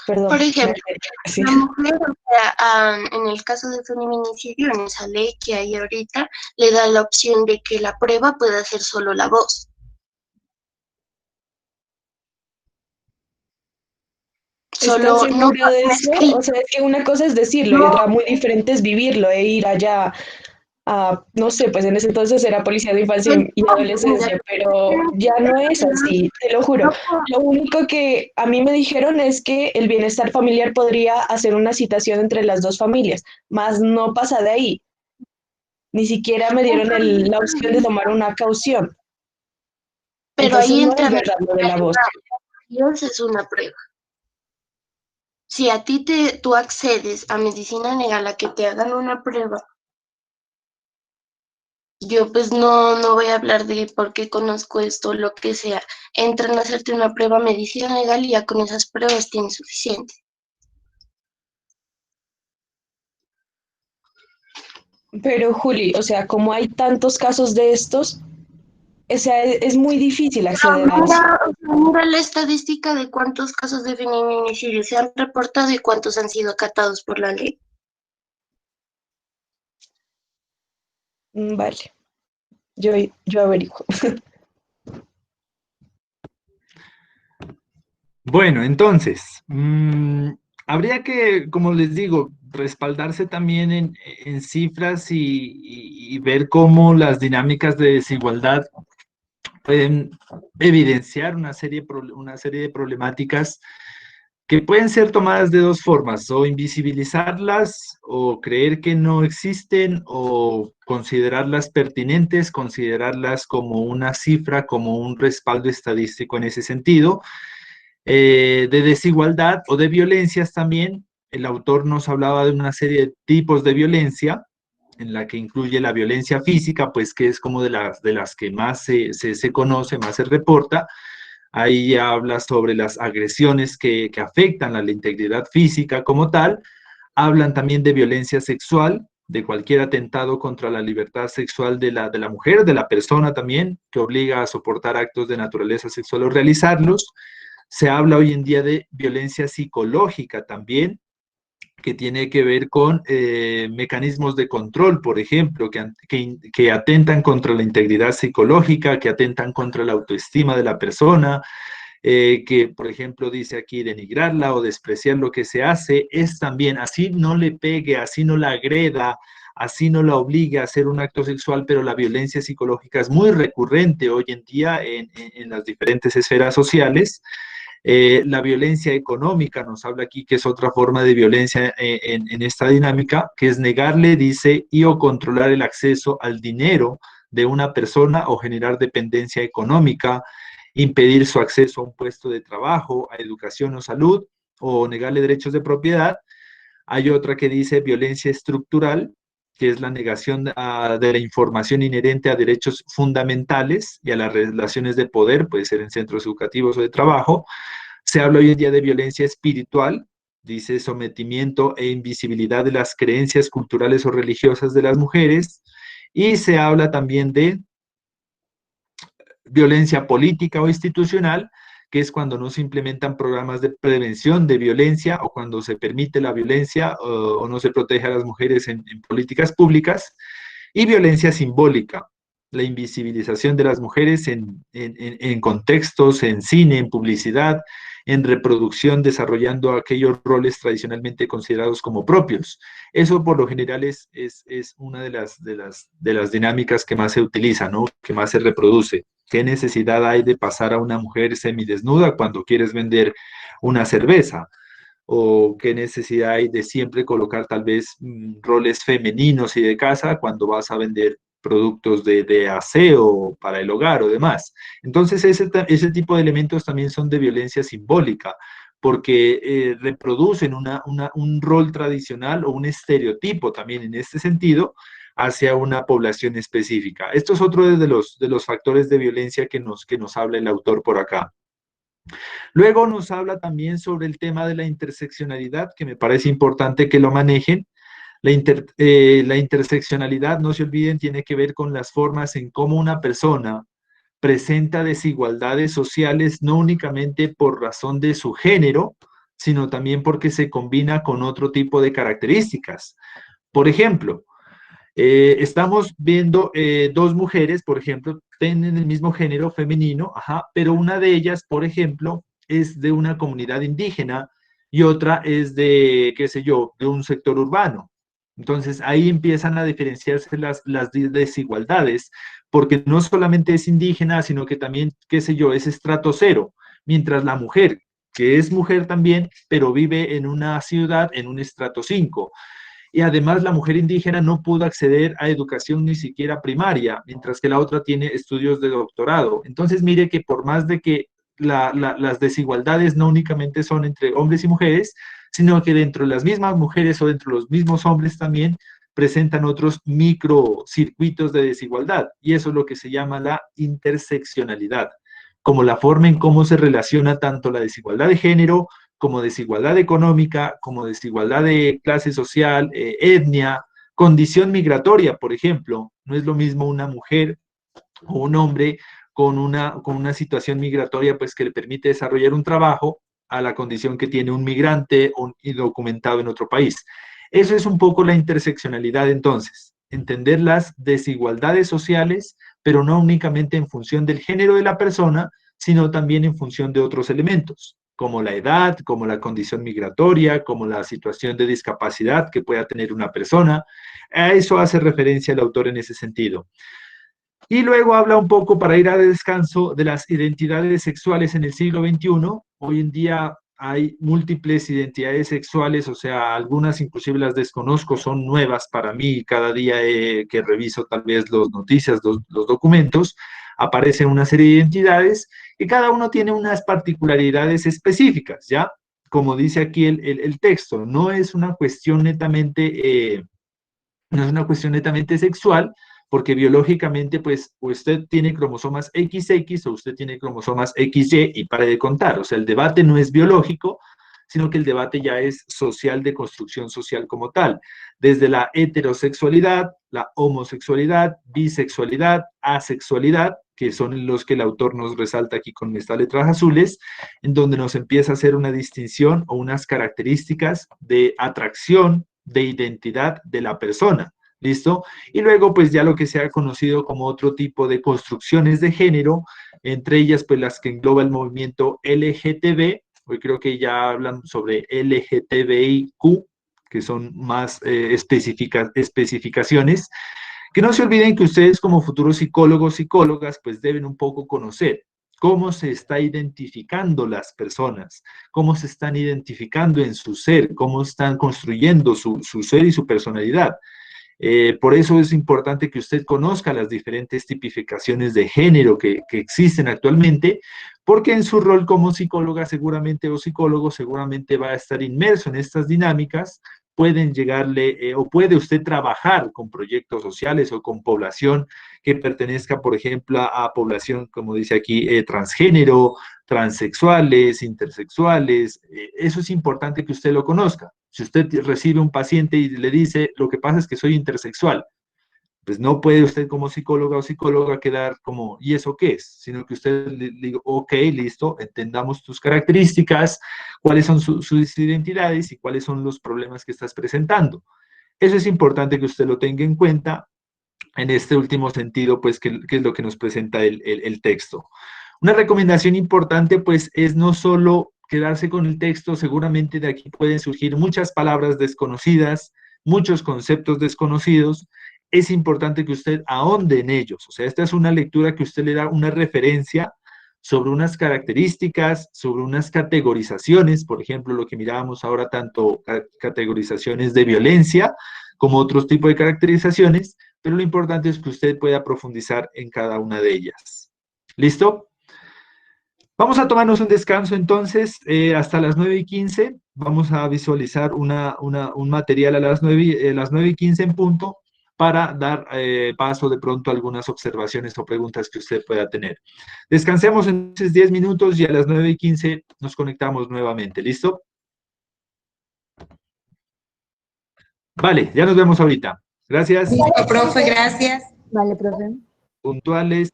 Perdón, Por ejemplo, sí. la mujer, o sea, en el caso de feminicidio, en esa ley que hay ahorita, le da la opción de que la prueba pueda ser solo la voz. ¿Estás Solo no segura de un eso? O escrito. sea, es que una cosa es decirlo y No, otra muy diferente es vivirlo e ir allá a, no sé, pues en ese entonces era policía de infancia no, y mira, adolescencia, pero ya no es así, te lo juro. no, Lo único que a mí me dijeron es que el bienestar familiar podría hacer una citación entre las dos familias, más no pasa de ahí. Ni siquiera me dieron la opción de tomar una caución. pero Entonces ahí no es entra verdad lo de la voz. Dios es una prueba. Si a ti tú accedes a medicina legal a que te hagan una prueba, yo pues no voy a hablar de por qué conozco esto, lo que sea. Entran a hacerte una prueba medicina legal y ya con esas pruebas tienes suficiente. Pero Juli, o sea, como hay tantos casos de estos, o sea, es muy difícil acceder a eso. Mira la estadística de cuántos casos de feminicidio se han reportado y cuántos han sido acatados por la ley. Vale, yo averiguo. Bueno, entonces, habría que, como les digo, respaldarse también en cifras y ver cómo las dinámicas de desigualdad pueden evidenciar una serie de problemáticas que pueden ser tomadas de dos formas, o invisibilizarlas, o creer que no existen, o considerarlas pertinentes, considerarlas como una cifra, como un respaldo estadístico en ese sentido. De desigualdad o de violencias también, el autor nos hablaba de una serie de tipos de violencia, en la que incluye la violencia física, pues que es como de las que más se conoce, más se reporta. Ahí habla sobre las agresiones que afectan a la integridad física como tal. Hablan también de violencia sexual, de cualquier atentado contra la libertad sexual de la mujer, de la persona también, que obliga a soportar actos de naturaleza sexual o realizarlos. Se habla hoy en día de violencia psicológica también, que tiene que ver con mecanismos de control, por ejemplo, que atentan contra la integridad psicológica, que atentan contra la autoestima de la persona, que, por ejemplo, dice aquí denigrarla o despreciar lo que se hace, es también, así no le pegue, así no la agreda, así no la obligue a hacer un acto sexual, pero la violencia psicológica es muy recurrente hoy en día en las diferentes esferas sociales. La violencia económica nos habla aquí que es otra forma de violencia en esta dinámica, que es negarle, dice, y o controlar el acceso al dinero de una persona o generar dependencia económica, impedir su acceso a un puesto de trabajo, a educación o salud, o negarle derechos de propiedad. Hay otra que dice violencia estructural, que es la negación de la información inherente a derechos fundamentales y a las relaciones de poder, puede ser en centros educativos o de trabajo. Se habla hoy en día de violencia espiritual, dice sometimiento e invisibilidad de las creencias culturales o religiosas de las mujeres, y se habla también de violencia política o institucional, que es cuando no se implementan programas de prevención de violencia o cuando se permite la violencia o no se protege a las mujeres en políticas públicas, y violencia simbólica, la invisibilización de las mujeres en contextos, en cine, en publicidad, en reproducción, desarrollando aquellos roles tradicionalmente considerados como propios. Eso por lo general es una de las dinámicas que más se utiliza, ¿no? Que más se reproduce. ¿Qué necesidad hay de pasar a una mujer semidesnuda cuando quieres vender una cerveza? ¿O qué necesidad hay de siempre colocar tal vez roles femeninos y de casa cuando vas a vender productos de aseo para el hogar o demás? Entonces, ese tipo de elementos también son de violencia simbólica, porque reproducen un rol tradicional o un estereotipo también en este sentido hacia una población específica. Esto es otro de los factores de violencia que nos habla el autor por acá. Luego nos habla también sobre el tema de la interseccionalidad, que me parece importante que lo manejen. La interseccionalidad, no se olviden, tiene que ver con las formas en cómo una persona presenta desigualdades sociales, no únicamente por razón de su género, sino también porque se combina con otro tipo de características. Por ejemplo, estamos viendo dos mujeres, por ejemplo, tienen el mismo género femenino, ajá, pero una de ellas, por ejemplo, es de una comunidad indígena y otra es de, qué sé yo, de un sector urbano. Entonces ahí empiezan a diferenciarse las desigualdades, porque no solamente es indígena, sino que también, qué sé yo, es estrato cero, mientras la mujer, que es mujer también, pero vive en una ciudad en un estrato 5 y además la mujer indígena no pudo acceder a educación ni siquiera primaria, mientras que la otra tiene estudios de doctorado. Entonces, mire que por más de que las desigualdades no únicamente son entre hombres y mujeres, sino que dentro de las mismas mujeres o dentro de los mismos hombres también presentan otros microcircuitos de desigualdad, y eso es lo que se llama la interseccionalidad, como la forma en cómo se relaciona tanto la desigualdad de género como desigualdad económica, como desigualdad de clase social, etnia, condición migratoria, por ejemplo. No es lo mismo una mujer o un hombre con una situación migratoria pues, que le permite desarrollar un trabajo a la condición que tiene un migrante indocumentado en otro país. Eso es un poco la interseccionalidad entonces, entender las desigualdades sociales, pero no únicamente en función del género de la persona, sino también en función de otros elementos, como la edad, como la condición migratoria, como la situación de discapacidad que pueda tener una persona. A eso hace referencia el autor en ese sentido. Y luego habla un poco, para ir a descanso, de las identidades sexuales en el siglo XXI. Hoy en día hay múltiples identidades sexuales, o sea, algunas inclusive las desconozco, son nuevas para mí. Cada día que reviso tal vez las noticias, los documentos, aparecen una serie de identidades y cada uno tiene unas particularidades específicas, ¿ya? Como dice aquí el texto, no es una cuestión netamente... no es una cuestión netamente sexual, porque biológicamente, pues, usted tiene cromosomas XX o usted tiene cromosomas XY y pare de contar. O sea, el debate no es biológico, sino que el debate ya es social, de construcción social como tal. Desde la heterosexualidad, la homosexualidad, bisexualidad, asexualidad, que son los que el autor nos resalta aquí con estas letras azules, en donde nos empieza a hacer una distinción o unas características de atracción, de identidad de la persona. ¿Listo? Y luego, pues ya lo que se ha conocido como otro tipo de construcciones de género, entre ellas, pues las que engloba el movimiento LGTB, hoy creo que ya hablan sobre LGTBIQ, que son más especificaciones, que no se olviden que ustedes como futuros psicólogos, psicólogas, pues deben un poco conocer cómo se está identificando las personas, cómo se están identificando en su ser, cómo están construyendo su ser y su personalidad. Por eso es importante que usted conozca las diferentes tipificaciones de género que existen actualmente, porque en su rol como psicóloga seguramente o psicólogo seguramente va a estar inmerso en estas dinámicas, pueden llegarle o puede usted trabajar con proyectos sociales o con población que pertenezca, por ejemplo, a población, como dice aquí, transgénero, transexuales, intersexuales. Eso es importante que usted lo conozca. Si usted recibe un paciente y le dice, lo que pasa es que soy intersexual, pues no puede usted como psicóloga o psicóloga quedar como, ¿y eso qué es? Sino que usted le diga, ok, listo, entendamos tus características, cuáles son sus identidades y cuáles son los problemas que estás presentando. Eso es importante que usted lo tenga en cuenta en este último sentido, pues, que es lo que nos presenta el texto. Una recomendación importante, pues, es no solo quedarse con el texto, seguramente de aquí pueden surgir muchas palabras desconocidas, muchos conceptos desconocidos. Es importante que usted ahonde en ellos. O sea, esta es una lectura que usted le da una referencia sobre unas características, sobre unas categorizaciones, por ejemplo, lo que mirábamos ahora, tanto categorizaciones de violencia como otros tipos de caracterizaciones, pero lo importante es que usted pueda profundizar en cada una de ellas. ¿Listo? Vamos a tomarnos un descanso entonces hasta las 9:15. Vamos a visualizar un material a las 9:15 en punto para dar paso de pronto a algunas observaciones o preguntas que usted pueda tener. Descansemos entonces 10 minutos y a las 9:15 nos conectamos nuevamente. ¿Listo? Vale, ya nos vemos ahorita. Gracias. Listo, profe, gracias. Vale, profe. Puntuales.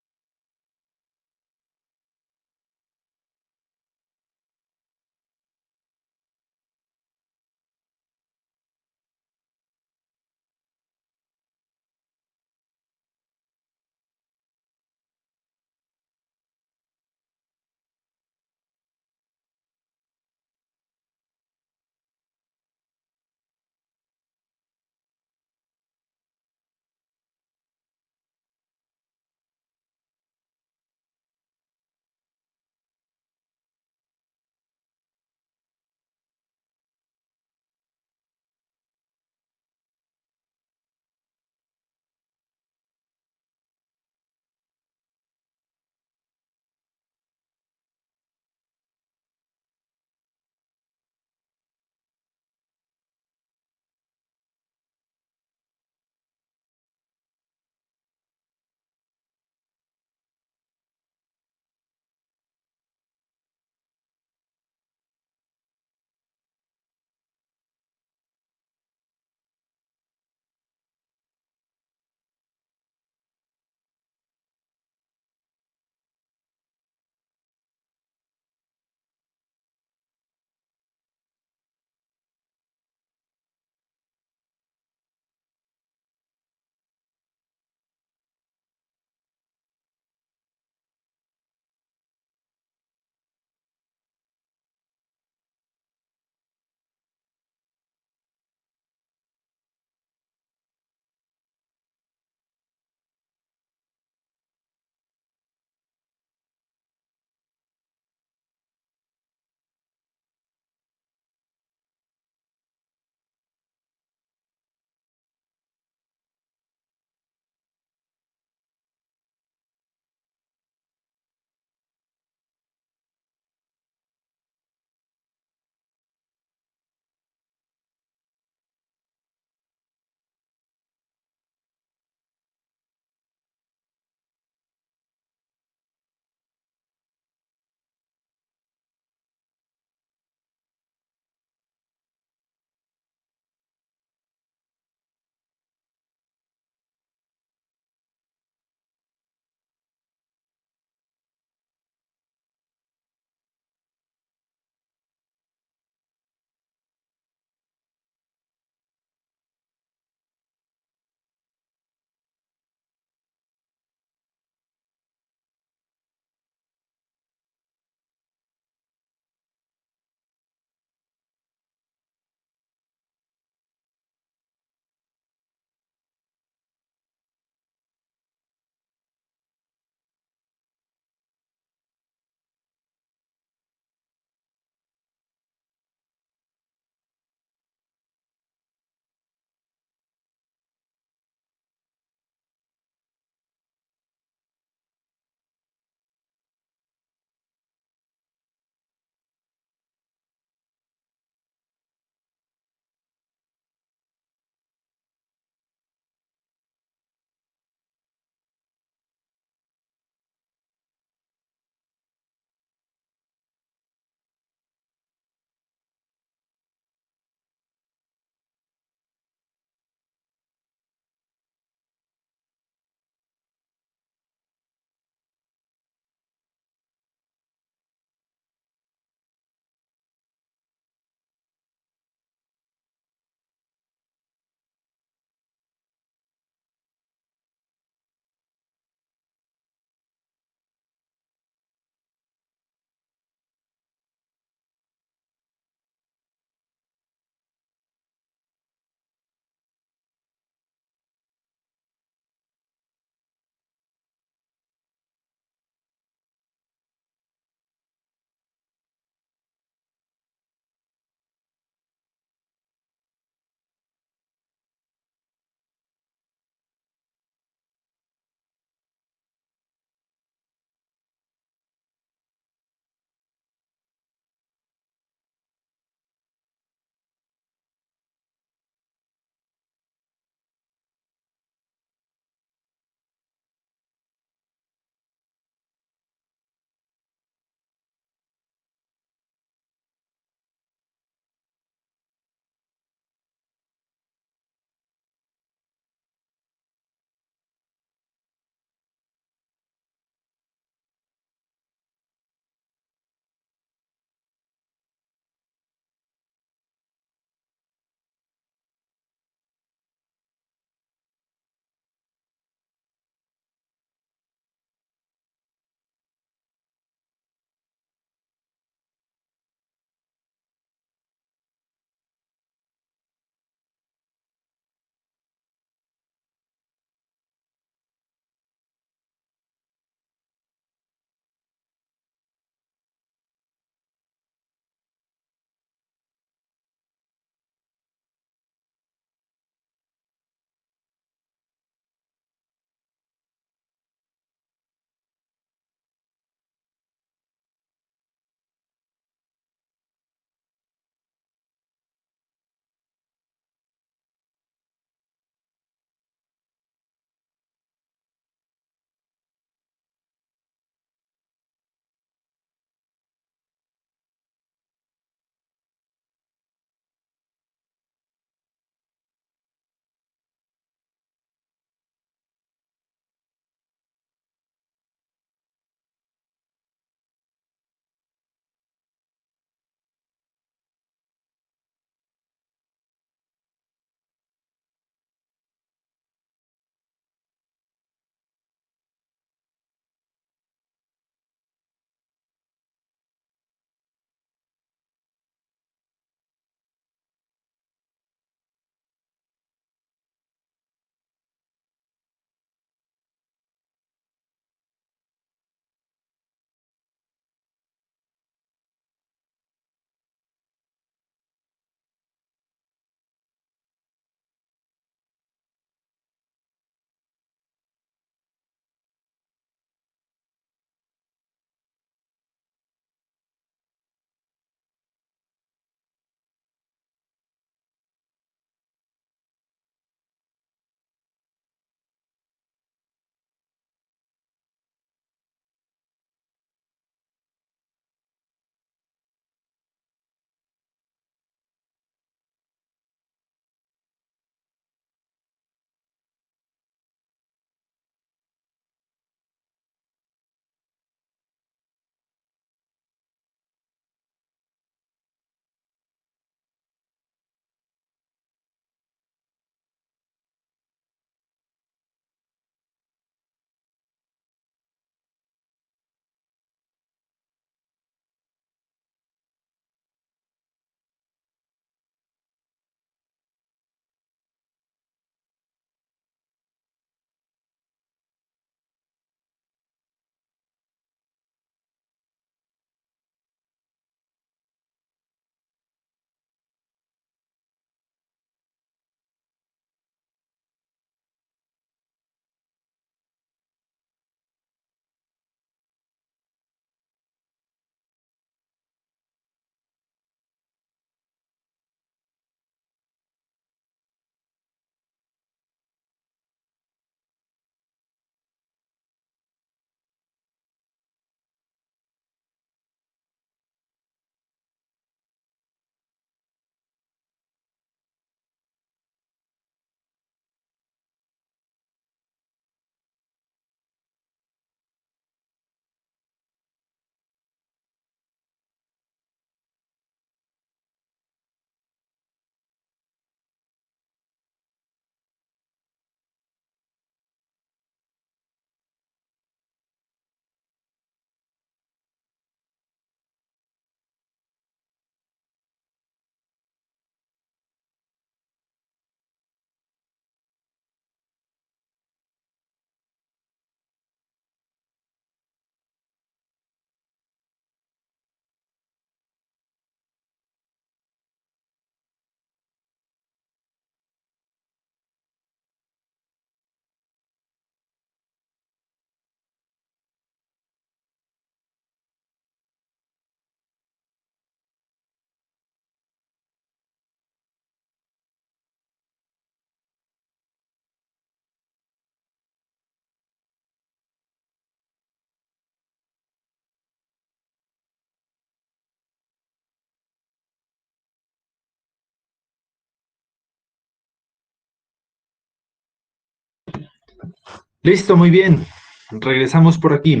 Listo, muy bien. Regresamos por aquí.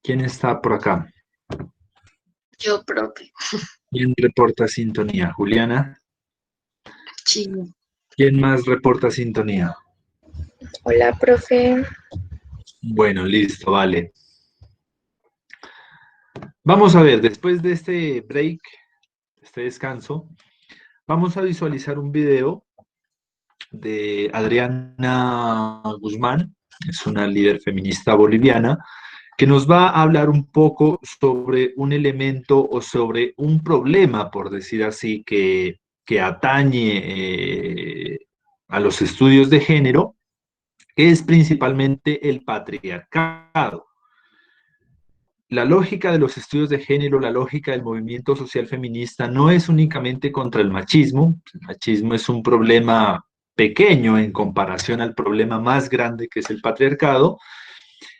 ¿Quién está por acá? Yo, profe. ¿Quién reporta sintonía? Juliana. Sí. ¿Quién más reporta sintonía? Hola, profe. Bueno, listo, vale. Vamos a ver, después de este break, este descanso, vamos a visualizar un video de Adriana Guzmán, es una líder feminista boliviana, que nos va a hablar un poco sobre un elemento o sobre un problema, por decir así, que atañe a los estudios de género, que es principalmente el patriarcado. La lógica de los estudios de género, la lógica del movimiento social feminista no es únicamente contra el machismo. El machismo es un problema pequeño en comparación al problema más grande que es el patriarcado.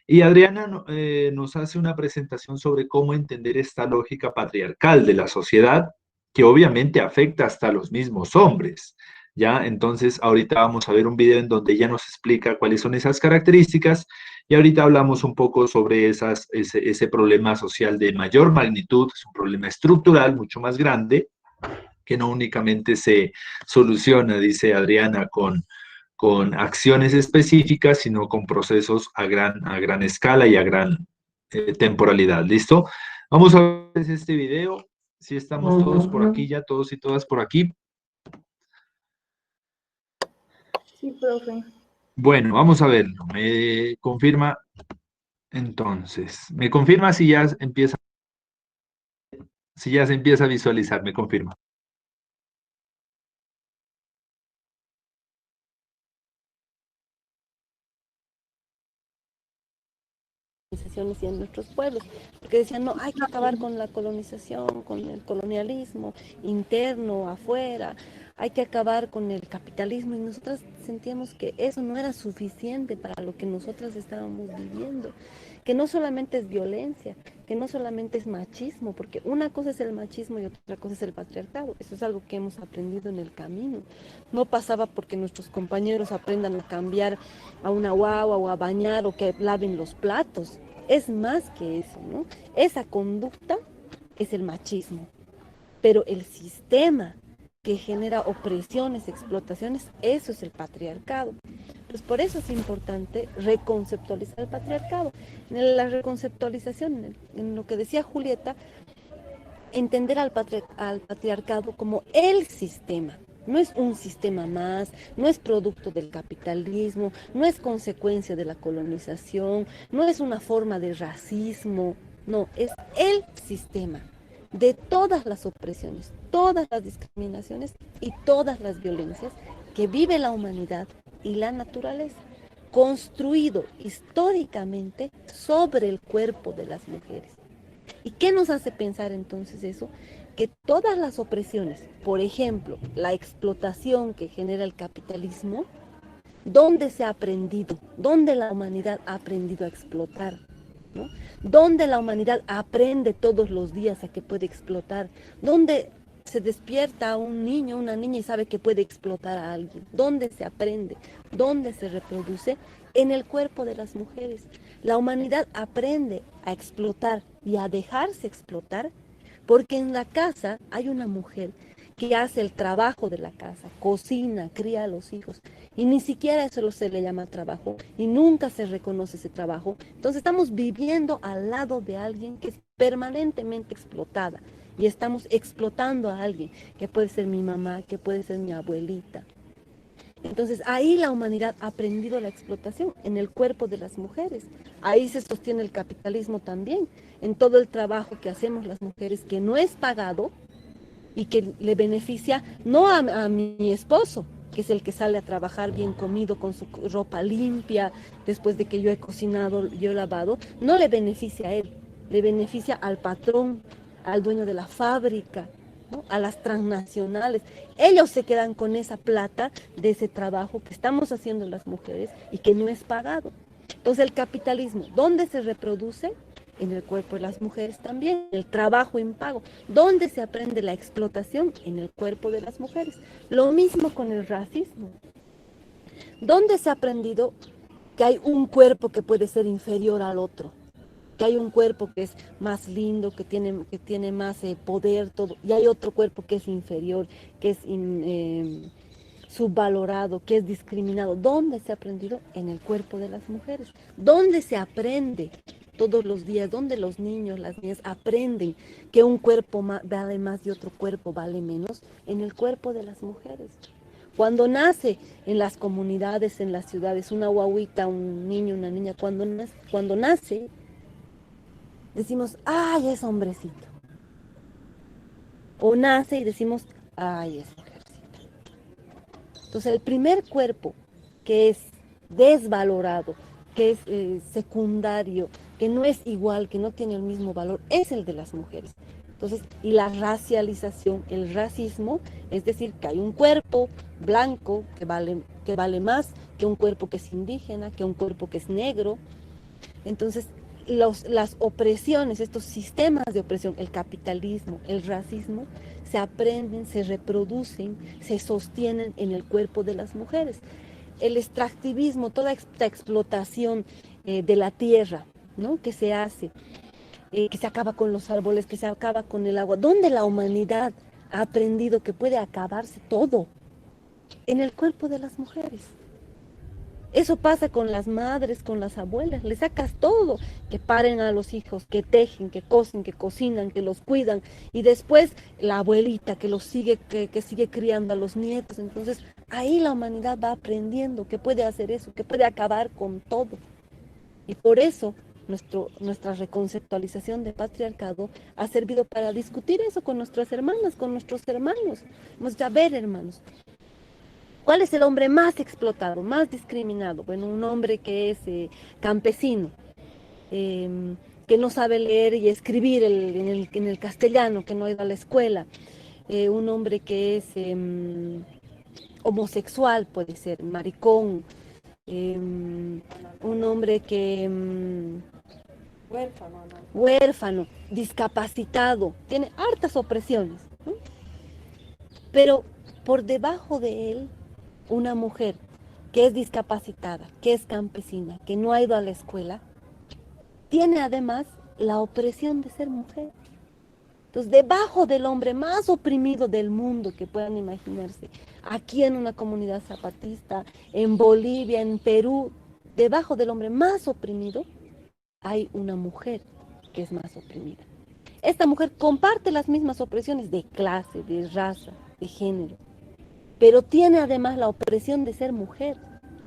Y Adriana nos hace una presentación sobre cómo entender esta lógica patriarcal de la sociedad, que obviamente afecta hasta a los mismos hombres. ¿Ya? Entonces, ahorita vamos a ver un video en donde ella nos explica cuáles son esas características y ahorita hablamos un poco sobre ese problema social de mayor magnitud, es un problema estructural mucho más grande, que no únicamente se soluciona, dice Adriana, con acciones específicas, sino con procesos a gran escala y a gran temporalidad. ¿Listo? Vamos a ver este video. Si estamos todos por aquí ya, todos y todas por aquí. Sí, profe. Bueno, vamos a verlo. Me confirma entonces. Me confirma si ya se empieza a visualizar, me confirma. Y en nuestros pueblos, porque decían, no, hay que acabar con la colonización, con el colonialismo interno, afuera, hay que acabar con el capitalismo, y nosotras sentíamos que eso no era suficiente para lo que nosotras estábamos viviendo, que no solamente es violencia, que no solamente es machismo, porque una cosa es el machismo y otra cosa es el patriarcado, eso es algo que hemos aprendido en el camino, no pasaba porque nuestros compañeros aprendan a cambiar a una guagua o a bañar o que laven los platos. Es más que eso, ¿no? Esa conducta es el machismo, pero el sistema que genera opresiones, explotaciones, eso es el patriarcado. Pues por eso es importante reconceptualizar el patriarcado. En la reconceptualización, en lo que decía Julieta, entender al patriarcado como el sistema. No es un sistema más, no es producto del capitalismo, no es consecuencia de la colonización, no es una forma de racismo, no, es el sistema de todas las opresiones, todas las discriminaciones y todas las violencias que vive la humanidad y la naturaleza, construido históricamente sobre el cuerpo de las mujeres. ¿Y qué nos hace pensar entonces eso? Que todas las opresiones, por ejemplo, la explotación que genera el capitalismo, ¿dónde se ha aprendido? ¿Dónde la humanidad ha aprendido a explotar? ¿No? ¿Dónde la humanidad aprende todos los días a que puede explotar? ¿Dónde se despierta un niño, una niña y sabe que puede explotar a alguien? ¿Dónde se aprende? ¿Dónde se reproduce? En el cuerpo de las mujeres. La humanidad aprende a explotar y a dejarse explotar porque en la casa hay una mujer que hace el trabajo de la casa, cocina, cría a los hijos, y ni siquiera eso se le llama trabajo, y nunca se reconoce ese trabajo. Entonces estamos viviendo al lado de alguien que es permanentemente explotada, y estamos explotando a alguien, que puede ser mi mamá, que puede ser mi abuelita. Entonces ahí la humanidad ha aprendido la explotación en el cuerpo de las mujeres. Ahí se sostiene el capitalismo también, en todo el trabajo que hacemos las mujeres que no es pagado y que le beneficia no a mi esposo, que es el que sale a trabajar bien comido con su ropa limpia, después de que yo he cocinado, yo he lavado, no le beneficia a él, le beneficia al patrón, al dueño de la fábrica, ¿no? A las transnacionales. Ellos se quedan con esa plata de ese trabajo que estamos haciendo las mujeres y que no es pagado. Entonces el capitalismo, ¿dónde se reproduce? En el cuerpo de las mujeres también, el trabajo impago. ¿Dónde se aprende la explotación? En el cuerpo de las mujeres. Lo mismo con el racismo. ¿Dónde se ha aprendido que hay un cuerpo que puede ser inferior al otro? Que hay un cuerpo que es más lindo, que tiene más poder, todo, y hay otro cuerpo que es inferior, que es subvalorado, que es discriminado. ¿Dónde se ha aprendido? En el cuerpo de las mujeres. ¿Dónde se aprende? Todos los días, donde los niños, las niñas aprenden que un cuerpo vale más y otro cuerpo vale menos, en el cuerpo de las mujeres. Cuando nace en las comunidades, en las ciudades, una guaguita, un niño, una niña, cuando nace, decimos, ay, es hombrecito. O nace y decimos, ay, es mujercita. Entonces, el primer cuerpo que es desvalorado, que es secundario, que no es igual, que no tiene el mismo valor, es el de las mujeres. Entonces, y la racialización, el racismo, es decir, que hay un cuerpo blanco que vale más que un cuerpo que es indígena, que un cuerpo que es negro. Entonces, las opresiones, estos sistemas de opresión, el capitalismo, el racismo, se aprenden, se reproducen, se sostienen en el cuerpo de las mujeres. El extractivismo, toda esta explotación de la tierra, ¿no? Que se hace, que se acaba con los árboles, que se acaba con el agua, donde la humanidad ha aprendido que puede acabarse todo, en el cuerpo de las mujeres. Eso pasa con las madres, con las abuelas, le sacas todo, que paren a los hijos, que tejen, que cosen, que cocinan, que los cuidan, y después la abuelita que los sigue, que sigue criando a los nietos. Entonces ahí la humanidad va aprendiendo que puede hacer eso, que puede acabar con todo. Y por eso nuestra reconceptualización de patriarcado ha servido para discutir eso con nuestras hermanas, con nuestros hermanos. Vamos a ver, hermanos, ¿cuál es el hombre más explotado, más discriminado? Bueno, un hombre que es campesino, que no sabe leer y escribir en el castellano, que no ha ido a la escuela. Un hombre que es homosexual, puede ser, maricón. Un hombre que... huérfano, discapacitado, tiene hartas opresiones, ¿no? Pero por debajo de él, una mujer que es discapacitada, que es campesina, que no ha ido a la escuela, tiene además la opresión de ser mujer. Entonces, debajo del hombre más oprimido del mundo que puedan imaginarse, aquí en una comunidad zapatista, en Bolivia, en Perú, debajo del hombre más oprimido, hay una mujer que es más oprimida. Esta mujer comparte las mismas opresiones de clase, de raza, de género, pero tiene además la opresión de ser mujer.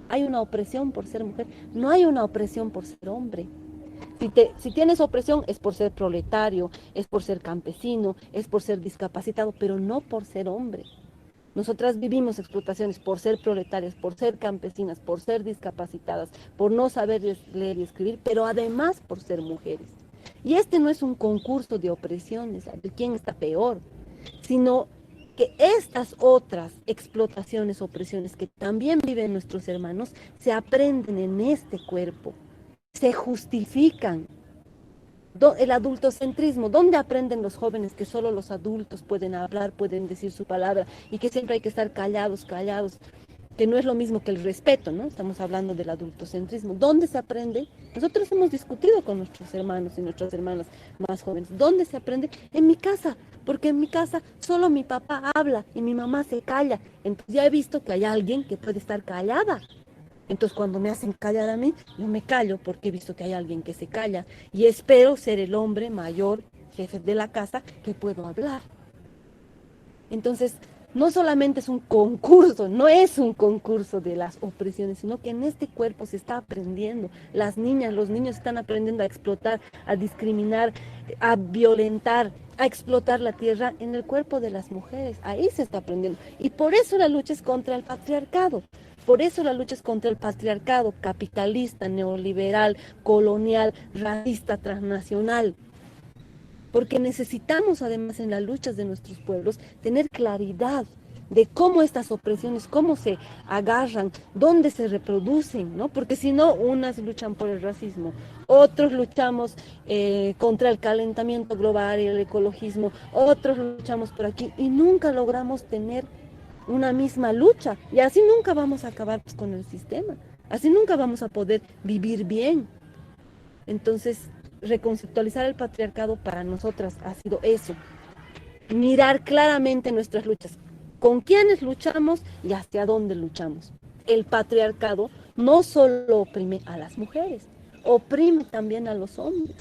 Hay una opresión por ser mujer, no hay una opresión por ser hombre. Si tienes opresión es por ser proletario, es por ser campesino, es por ser discapacitado, pero no por ser hombre. Nosotras vivimos explotaciones por ser proletarias, por ser campesinas, por ser discapacitadas, por no saber leer y escribir, pero además por ser mujeres. Y este no es un concurso de opresiones, de quién está peor, sino que estas otras explotaciones, opresiones que también viven nuestros hermanos, se aprenden en este cuerpo, se justifican. El adultocentrismo, ¿dónde aprenden los jóvenes que solo los adultos pueden hablar, pueden decir su palabra y que siempre hay que estar callados, que no es lo mismo que el respeto, ¿no? Estamos hablando del adultocentrismo. ¿Dónde se aprende? Nosotros hemos discutido con nuestros hermanos y nuestras hermanas más jóvenes. ¿Dónde se aprende? En mi casa, porque en mi casa solo mi papá habla y mi mamá se calla. Entonces ya he visto que hay alguien que puede estar callada. Entonces cuando me hacen callar a mí, yo me callo porque he visto que hay alguien que se calla y espero ser el hombre mayor, jefe de la casa, que puedo hablar. Entonces, no solamente es un concurso, no es un concurso de las opresiones, sino que en este cuerpo se está aprendiendo. Las niñas, los niños están aprendiendo a explotar, a discriminar, a violentar, a explotar la tierra en el cuerpo de las mujeres. Ahí se está aprendiendo. Y por eso la lucha es contra el patriarcado. Por eso la lucha es contra el patriarcado capitalista, neoliberal, colonial, racista, transnacional. Porque necesitamos además en las luchas de nuestros pueblos tener claridad de cómo estas opresiones, cómo se agarran, dónde se reproducen, ¿no? Porque si no, unas luchan por el racismo, otros luchamos contra el calentamiento global y el ecologismo, otros luchamos por aquí y nunca logramos tener una misma lucha, y así nunca vamos a acabar pues, con el sistema, así nunca vamos a poder vivir bien. Entonces, reconceptualizar el patriarcado para nosotras ha sido eso, mirar claramente nuestras luchas, con quiénes luchamos y hacia dónde luchamos. El patriarcado no solo oprime a las mujeres, oprime también a los hombres.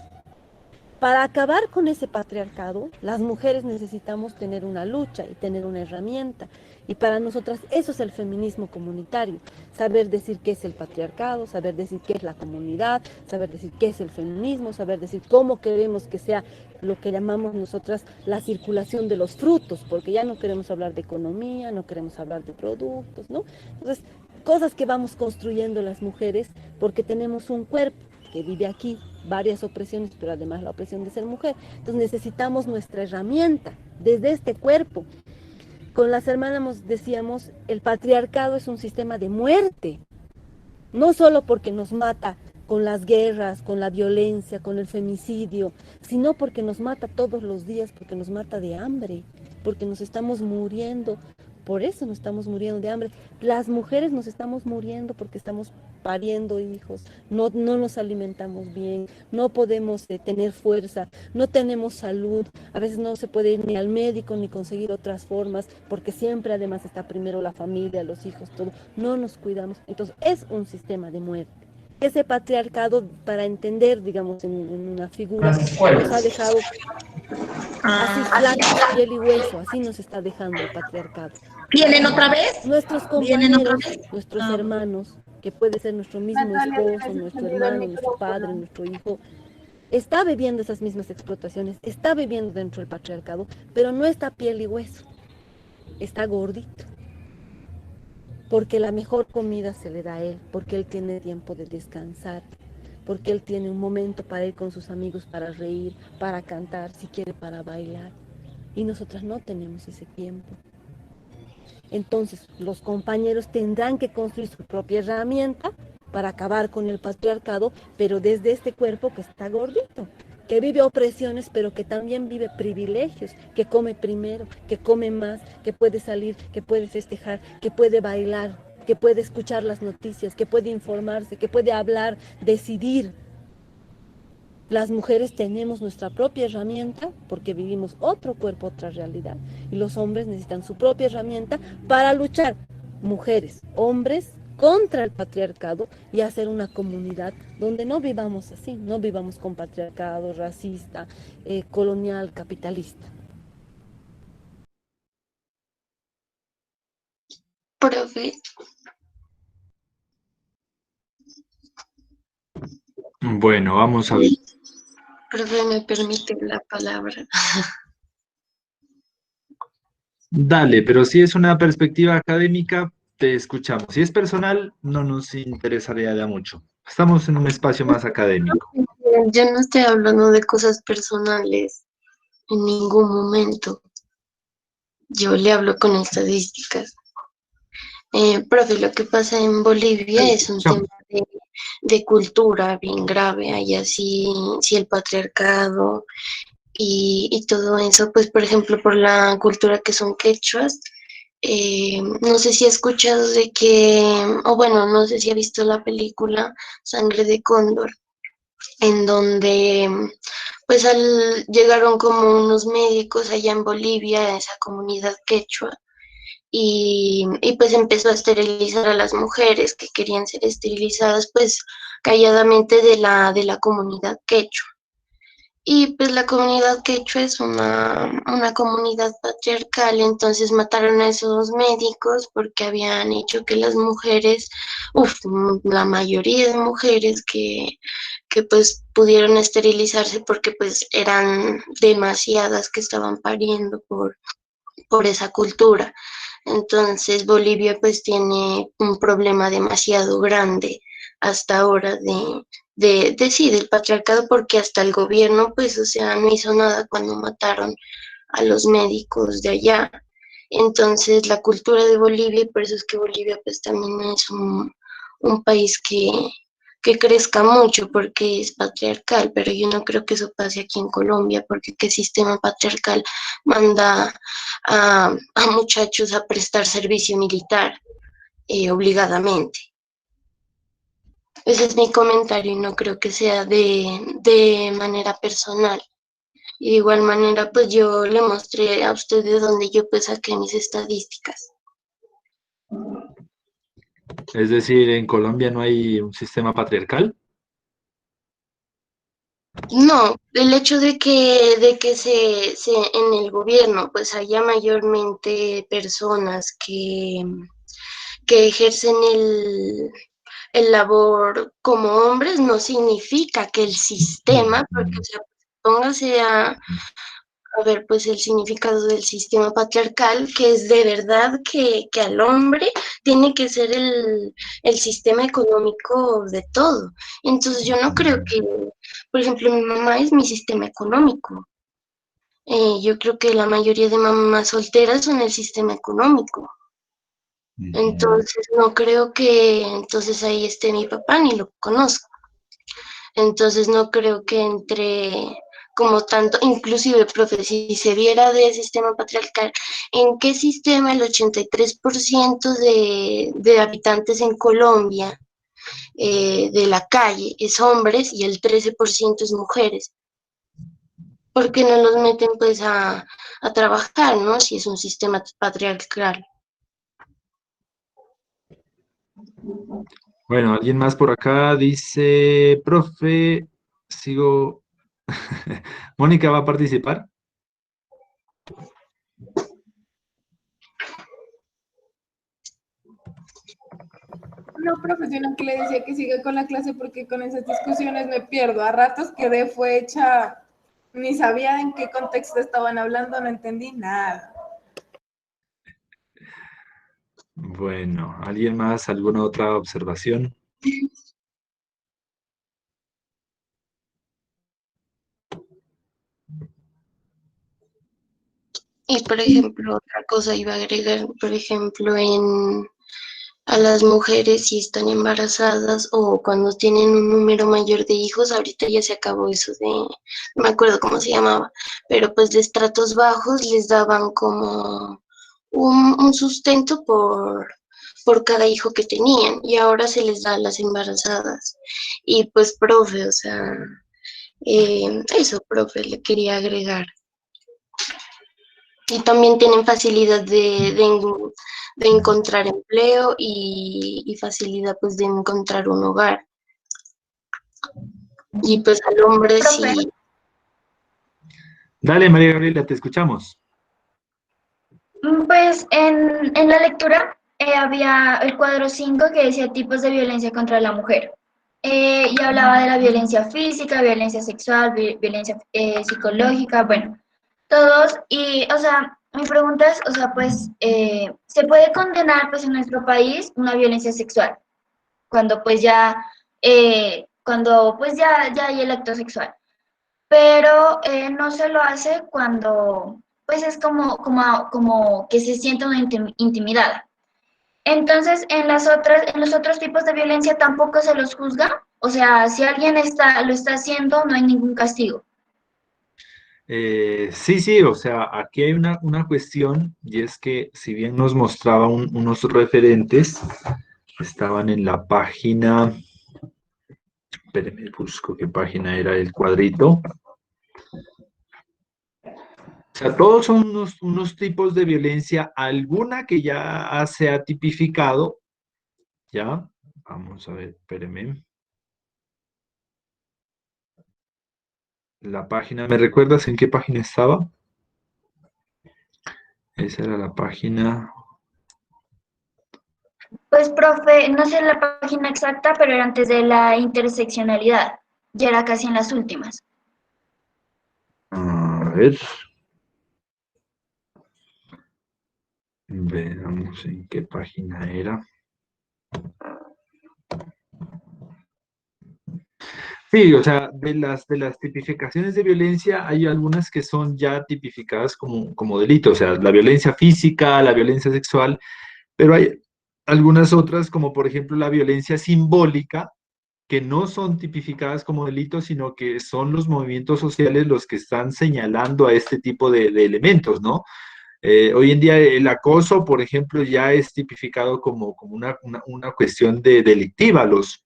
Para acabar con ese patriarcado, las mujeres necesitamos tener una lucha y tener una herramienta. Y para nosotras eso es el feminismo comunitario. Saber decir qué es el patriarcado, saber decir qué es la comunidad, saber decir qué es el feminismo, saber decir cómo queremos que sea lo que llamamos nosotras la circulación de los frutos, porque ya no queremos hablar de economía, no queremos hablar de productos, ¿no? Entonces, cosas que vamos construyendo las mujeres porque tenemos un cuerpo que vive aquí, varias opresiones, pero además la opresión de ser mujer. Entonces necesitamos nuestra herramienta desde este cuerpo. Con las hermanas decíamos, el patriarcado es un sistema de muerte, no solo porque nos mata con las guerras, con la violencia, con el femicidio, sino porque nos mata todos los días, porque nos mata de hambre, porque nos estamos muriendo. Por eso nos estamos muriendo de hambre. Las mujeres nos estamos muriendo porque estamos pariendo hijos, no nos alimentamos bien, no podemos tener fuerza, no tenemos salud, a veces no se puede ir ni al médico ni conseguir otras formas, porque siempre además está primero la familia, los hijos, todo, no nos cuidamos. Entonces es un sistema de muerte. Ese patriarcado, para entender, digamos, en una figura, nos ha dejado así, flacos, piel y hueso, así nos está dejando el patriarcado. ¿Vienen otra vez? Nuestros compañeros, nuestros hermanos, que puede ser nuestro mismo esposo, nuestro hermano, nuestro padre, nuestro hijo, está viviendo esas mismas explotaciones, está viviendo dentro del patriarcado, pero no está piel y hueso, está gordito. Porque la mejor comida se le da a él, porque él tiene tiempo de descansar, porque él tiene un momento para ir con sus amigos, para reír, para cantar, si quiere para bailar. Y nosotras no tenemos ese tiempo. Entonces, los compañeros tendrán que construir su propia herramienta para acabar con el patriarcado, pero desde este cuerpo que está gordito, que vive opresiones, pero que también vive privilegios, que come primero, que come más, que puede salir, que puede festejar, que puede bailar, que puede escuchar las noticias, que puede informarse, que puede hablar, decidir. Las mujeres tenemos nuestra propia herramienta porque vivimos otro cuerpo, otra realidad. Y los hombres necesitan su propia herramienta para luchar, mujeres, hombres, contra el patriarcado y hacer una comunidad donde no vivamos así, no vivamos con patriarcado, racista, colonial, capitalista. Profe, Bueno, vamos a ver. profe, ¿me permite la palabra? Dale, pero si es una perspectiva académica, te escuchamos. Si es personal, no nos interesaría ya mucho. Estamos en un espacio más académico. Yo no estoy hablando de cosas personales en ningún momento. Yo le hablo con estadísticas. Profe, lo que pasa en Bolivia Dale, es un escuchamos. tema de cultura bien grave. Allá sí el patriarcado y todo eso, pues por ejemplo por la cultura que son quechuas. No sé si ha escuchado de que, o bueno, no sé si ha visto la película Sangre de Cóndor, en donde pues llegaron como unos médicos allá en Bolivia, a esa comunidad quechua, y pues empezó a esterilizar a las mujeres que querían ser esterilizadas pues calladamente de la comunidad quechua. Y pues la comunidad quechua es una comunidad patriarcal, entonces mataron a esos médicos porque habían hecho que las mujeres, la mayoría de mujeres que pues pudieron esterilizarse porque pues eran demasiadas que estaban pariendo por esa cultura. Entonces Bolivia pues tiene un problema demasiado grande hasta ahora sí, del patriarcado, porque hasta el gobierno pues, o sea, no hizo nada cuando mataron a los médicos de allá. Entonces la cultura de Bolivia, y por eso es que Bolivia pues también es un país que crezca mucho porque es patriarcal, pero yo no creo que eso pase aquí en Colombia, porque qué sistema patriarcal manda a muchachos a prestar servicio militar obligadamente. Ese es mi comentario y no creo que sea de manera personal. Y de igual manera, pues yo le mostré a usted de dónde yo pues saqué mis estadísticas. Es decir, en Colombia no hay un sistema patriarcal. No, el hecho de que en el gobierno pues haya mayormente personas que ejercen el labor como hombres no significa que el sistema, porque o sea, póngase a ver pues el significado del sistema patriarcal, que es de verdad que al hombre tiene que ser el sistema económico de todo. Entonces yo no creo que, por ejemplo, mi mamá es mi sistema económico. Yo creo que la mayoría de mamás solteras son el sistema económico. Entonces no creo que entonces ahí esté mi papá, ni lo conozco. Entonces no creo que entre como tanto, inclusive, profe, si se viera de sistema patriarcal, ¿en qué sistema el 83% de habitantes en Colombia de la calle es hombres y el 13% es mujeres? ¿Por qué no los meten pues a trabajar, ¿no? Si es un sistema patriarcal. Bueno, alguien más por acá dice, profe, sigo. ¿Mónica va a participar? No, profesional que le decía que siga con la clase porque con esas discusiones me pierdo. A ratos quedé, fue hecha, ni sabía en qué contexto estaban hablando, no entendí nada. Bueno, ¿alguien más? ¿Alguna otra observación? Y por ejemplo, otra cosa iba a agregar, por ejemplo, a las mujeres si están embarazadas o cuando tienen un número mayor de hijos, ahorita ya se acabó eso de, no me acuerdo cómo se llamaba, pero pues de estratos bajos les daban como un sustento por cada hijo que tenían y ahora se les da a las embarazadas. Y pues, profe, o sea, eso, profe, le quería agregar. Y también tienen facilidad de encontrar empleo y facilidad pues de encontrar un hogar. Y pues al hombre Profe, sí. Dale, María Gabriela, te escuchamos. Pues en la lectura había el cuadro 5 que decía tipos de violencia contra la mujer. Y hablaba de la violencia física, violencia sexual, violencia psicológica, bueno, todos. Y, o sea, mi pregunta es, o sea, pues, ¿se puede condenar, pues, en nuestro país una violencia sexual? Cuando, pues, ya hay el acto sexual. Pero no se lo hace cuando, pues, es como que se siente una intimidad. Entonces, en los otros tipos de violencia tampoco se los juzga. O sea, si alguien lo está haciendo, no hay ningún castigo. Sí, sí, o sea, aquí hay una cuestión y es que si bien nos mostraba unos referentes, estaban en la página, espérenme, busco qué página era el cuadrito. O sea, todos son unos tipos de violencia, alguna que ya se ha tipificado, ¿ya? Vamos a ver, espérenme. La página, ¿me recuerdas en qué página estaba? Esa era la página. Pues, profe, no sé la página exacta, pero era antes de la interseccionalidad. Ya era casi en las últimas. A ver. Veamos en qué página era. Sí, o sea, de las tipificaciones de violencia hay algunas que son ya tipificadas como delito, o sea, la violencia física, la violencia sexual, pero hay algunas otras, como por ejemplo la violencia simbólica, que no son tipificadas como delitos, sino que son los movimientos sociales los que están señalando a este tipo de elementos, ¿no? Hoy en día el acoso, por ejemplo, ya es tipificado como una cuestión delictiva. Los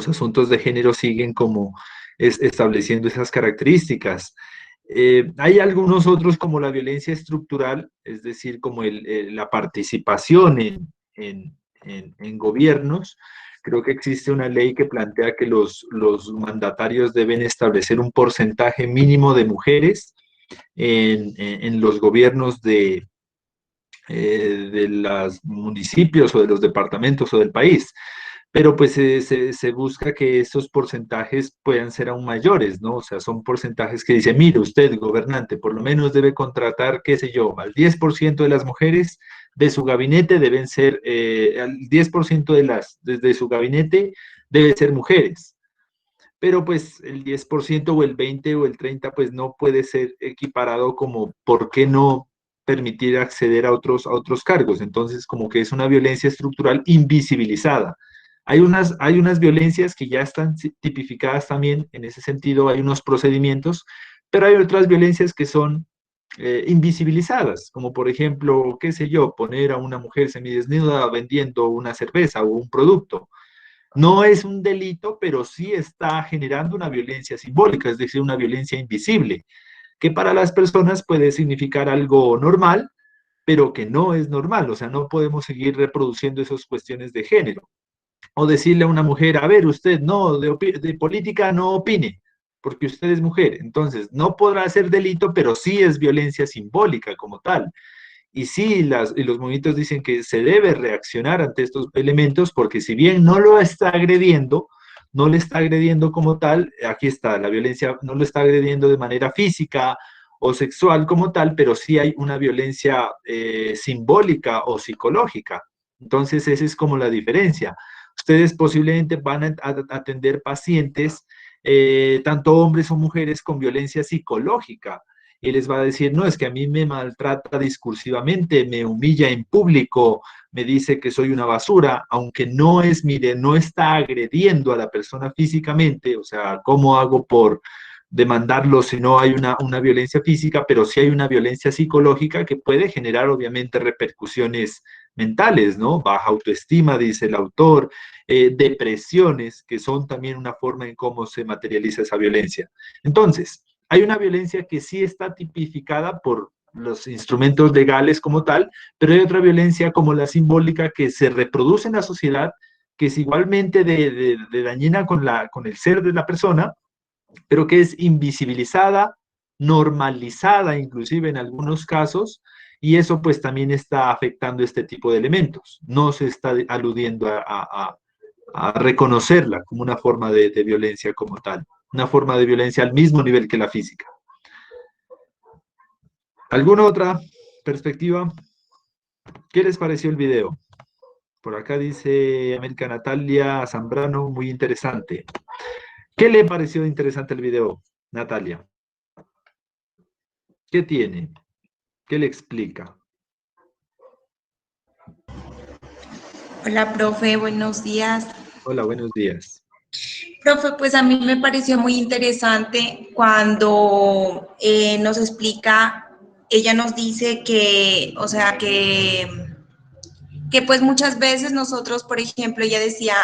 asuntos de género siguen como estableciendo esas características. Hay algunos otros como la violencia estructural, es decir, como la participación en gobiernos. Creo que existe una ley que plantea que los mandatarios deben establecer un porcentaje mínimo de mujeres en los gobiernos de los municipios o de los departamentos o del país. Pero pues se busca que esos porcentajes puedan ser aún mayores, ¿no? O sea, son porcentajes que dice, mire, usted, gobernante, por lo menos debe contratar, qué sé yo, al 10% de las mujeres de su gabinete deben ser, al 10% de su gabinete deben ser mujeres. Pero pues el 10% o el 20 o el 30 pues no puede ser equiparado como, ¿por qué no permitir acceder a otros cargos? Entonces, como que es una violencia estructural invisibilizada. Hay unas violencias que ya están tipificadas también, en ese sentido hay unos procedimientos, pero hay otras violencias que son invisibilizadas, como por ejemplo, qué sé yo, poner a una mujer semidesnuda vendiendo una cerveza o un producto. No es un delito, pero sí está generando una violencia simbólica, es decir, una violencia invisible, que para las personas puede significar algo normal, pero que no es normal, o sea, no podemos seguir reproduciendo esas cuestiones de género. O decirle a una mujer, a ver, usted no, de política no opine, porque usted es mujer. Entonces, no podrá ser delito, pero sí es violencia simbólica como tal. Y sí, y los movimientos dicen que se debe reaccionar ante estos elementos, porque si bien no lo está agrediendo, no le está agrediendo como tal, aquí está, la violencia no lo está agrediendo de manera física o sexual como tal, pero sí hay una violencia simbólica o psicológica. Entonces, esa es como la diferencia. Ustedes posiblemente van a atender pacientes, tanto hombres o mujeres, con violencia psicológica, y les va a decir, no, es que a mí me maltrata discursivamente, me humilla en público, me dice que soy una basura, aunque no es, mire, no está agrediendo a la persona físicamente, o sea, ¿cómo hago por demandarlo si no hay una violencia física? Pero sí hay una violencia psicológica que puede generar obviamente repercusiones mentales, ¿no? Baja autoestima, dice el autor, depresiones, que son también una forma en cómo se materializa esa violencia. Entonces, hay una violencia que sí está tipificada por los instrumentos legales como tal, pero hay otra violencia como la simbólica que se reproduce en la sociedad, que es igualmente de dañina con el ser de la persona, pero que es invisibilizada, normalizada inclusive en algunos casos, y eso pues también está afectando este tipo de elementos. No se está aludiendo a reconocerla como una forma de violencia como tal, una forma de violencia al mismo nivel que la física. ¿Alguna otra perspectiva? ¿Qué les pareció el video? Por acá dice América Natalia Zambrano, muy interesante. ¿Qué le pareció interesante el video, Natalia? ¿Qué tiene? ¿Qué le explica? Hola, profe, buenos días. Hola, buenos días. Profe, pues a mí me pareció muy interesante cuando nos explica, ella nos dice que, o sea, que pues muchas veces nosotros, por ejemplo, ella decía,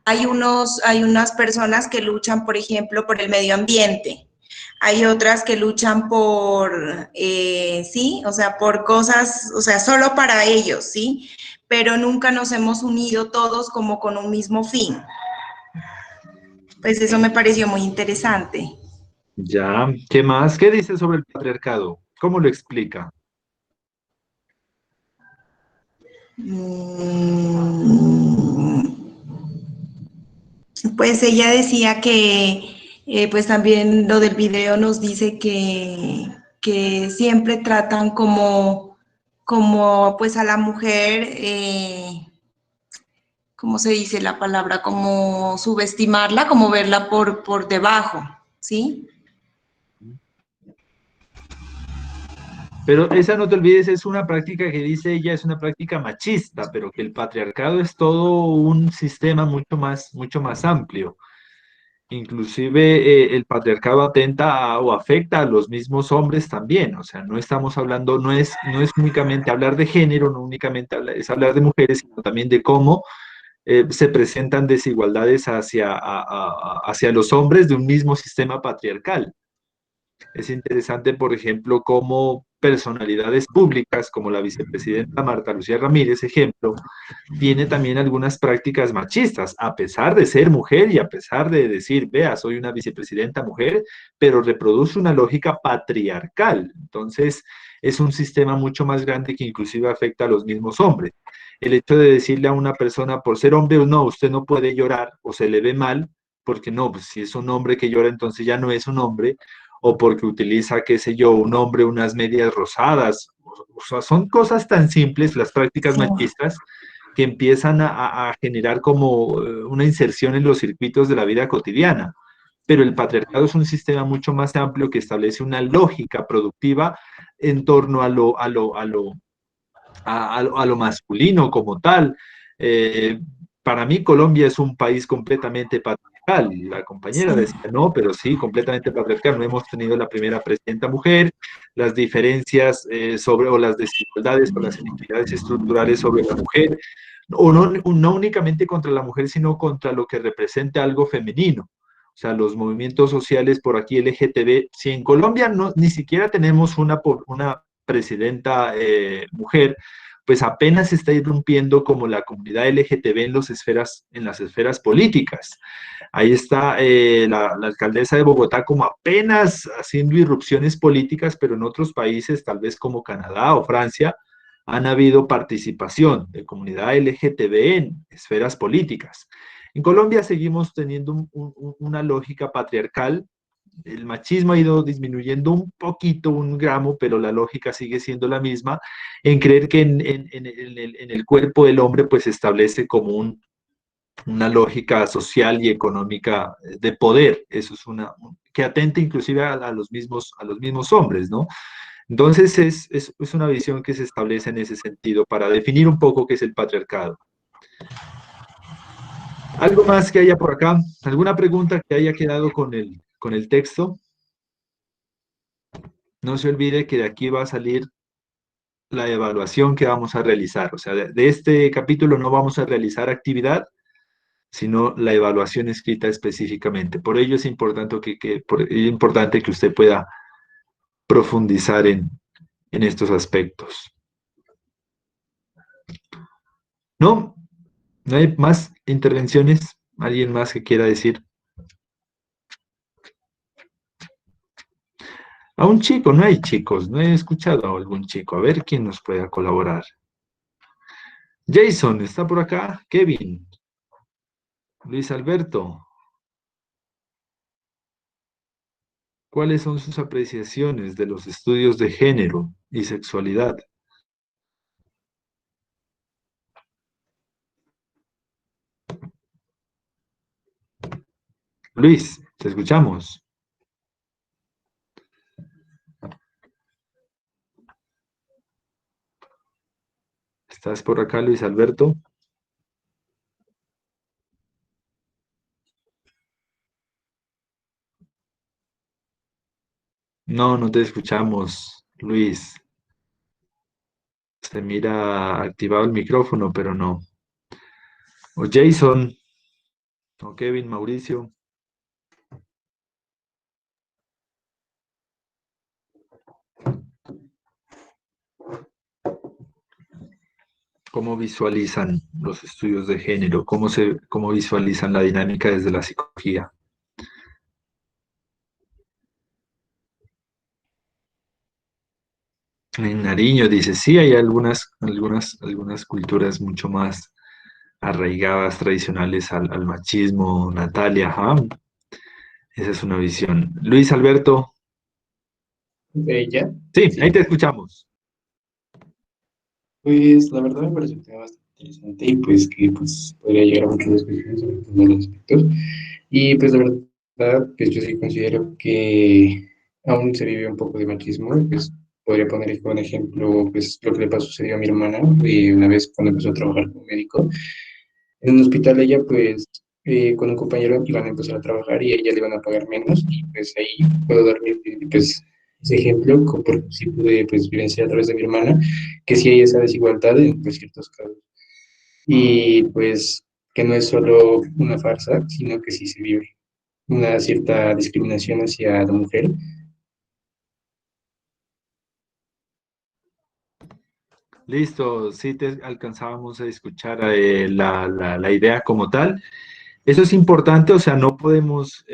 hay unas personas que luchan, por ejemplo, por el medio ambiente. Hay otras que luchan por, sí, o sea, por cosas, o sea, solo para ellos, ¿sí? Pero nunca nos hemos unido todos como con un mismo fin. Pues eso me pareció muy interesante. Ya, ¿qué más? ¿Qué dice sobre el patriarcado? ¿Cómo lo explica? Pues ella decía que, pues también lo del video nos dice que siempre tratan como pues a la mujer, ¿cómo se dice la palabra? Como subestimarla, como verla por debajo, ¿sí? Pero esa no te olvides, es una práctica que dice ella, es una práctica machista, pero que el patriarcado es todo un sistema mucho más amplio. Inclusive el patriarcado o afecta a los mismos hombres también. O sea, no estamos hablando, no es únicamente hablar de género, no únicamente es hablar de mujeres, sino también de cómo se presentan desigualdades hacia los hombres de un mismo sistema patriarcal. Es interesante, por ejemplo, cómo personalidades públicas, como la vicepresidenta Marta Lucía Ramírez, ejemplo, tiene también algunas prácticas machistas, a pesar de ser mujer y a pesar de decir, vea, soy una vicepresidenta mujer, pero reproduce una lógica patriarcal. Entonces, es un sistema mucho más grande que inclusive afecta a los mismos hombres. El hecho de decirle a una persona, por ser hombre, no, usted no puede llorar o se le ve mal, porque no, pues si es un hombre que llora, entonces ya no es un hombre, o porque utiliza, qué sé yo, un hombre unas medias rosadas. O sea, son cosas tan simples, las prácticas Sí. machistas, que empiezan a generar como una inserción en los circuitos de la vida cotidiana. Pero el patriarcado es un sistema mucho más amplio que establece una lógica productiva en torno a lo masculino como tal. Eh, para mí Colombia es un país completamente patriarcal. La compañera Sí. decía, no, pero sí, completamente patriarcal. No hemos tenido la primera presidenta mujer, las diferencias o las desigualdades o las inequidades estructurales sobre la mujer, o no únicamente contra la mujer, sino contra lo que representa algo femenino. O sea, los movimientos sociales por aquí LGTB, si en Colombia no, ni siquiera tenemos una presidenta mujer, pues apenas se está irrumpiendo como la comunidad LGTB en las esferas políticas. Ahí está la alcaldesa de Bogotá como apenas haciendo irrupciones políticas, pero en otros países, tal vez como Canadá o Francia, han habido participación de comunidad LGTB en esferas políticas. En Colombia seguimos teniendo una lógica patriarcal. El machismo ha ido disminuyendo un poquito, un gramo, pero la lógica sigue siendo la misma, en creer que en el cuerpo del hombre pues se establece como una lógica social y económica de poder. Eso es que atenta inclusive a los mismos hombres, ¿no? Entonces es una visión que se establece en ese sentido para definir un poco qué es el patriarcado. ¿Algo más que haya por acá? ¿Alguna pregunta que haya quedado con el texto? No se olvide que de aquí va a salir la evaluación que vamos a realizar. O sea, de este capítulo no vamos a realizar actividad, sino la evaluación escrita específicamente. Por ello es importante es importante que usted pueda profundizar en estos aspectos. ¿No? ¿No hay más intervenciones? ¿Alguien más que quiera decir? A un chico, no hay chicos, no he escuchado a algún chico. A ver quién nos pueda colaborar. Jason, ¿está por acá? Kevin. Luis Alberto. ¿Cuáles son sus apreciaciones de los estudios de género y sexualidad? Luis, te escuchamos. ¿Estás por acá, Luis Alberto? No, no te escuchamos, Luis. Se mira activado el micrófono, pero no. O Jason, o Kevin, Mauricio. ¿Cómo visualizan los estudios de género? ¿Cómo visualizan la dinámica desde la psicología? En Nariño dice, sí, hay algunas culturas mucho más arraigadas, tradicionales al machismo. Natalia, ajá. Esa es una visión. Luis Alberto. ¿Ya? Sí, Sí. ahí te escuchamos. Pues la verdad me parece un tema bastante interesante y pues que pues podría llegar a muchas discusiones sobre todos los aspectos. Y pues la verdad, pues yo sí considero que aún se vive un poco de machismo, pues podría poner como un ejemplo, pues, lo que le pasó sucedió a mi hermana, una vez cuando empezó a trabajar como médico. En un hospital ella, pues, con un compañero iban a empezar a trabajar y a ella le iban a pagar menos, y pues ahí puedo darle, pues, ese ejemplo, porque sí pude, pues, vivenciar a través de mi hermana, que sí hay esa desigualdad en, pues, ciertos casos. Y, pues, que no es solo una farsa, sino que sí se vive una cierta discriminación hacia la mujer. Listo, sí te alcanzábamos a escuchar la idea como tal. Eso es importante, o sea, no podemos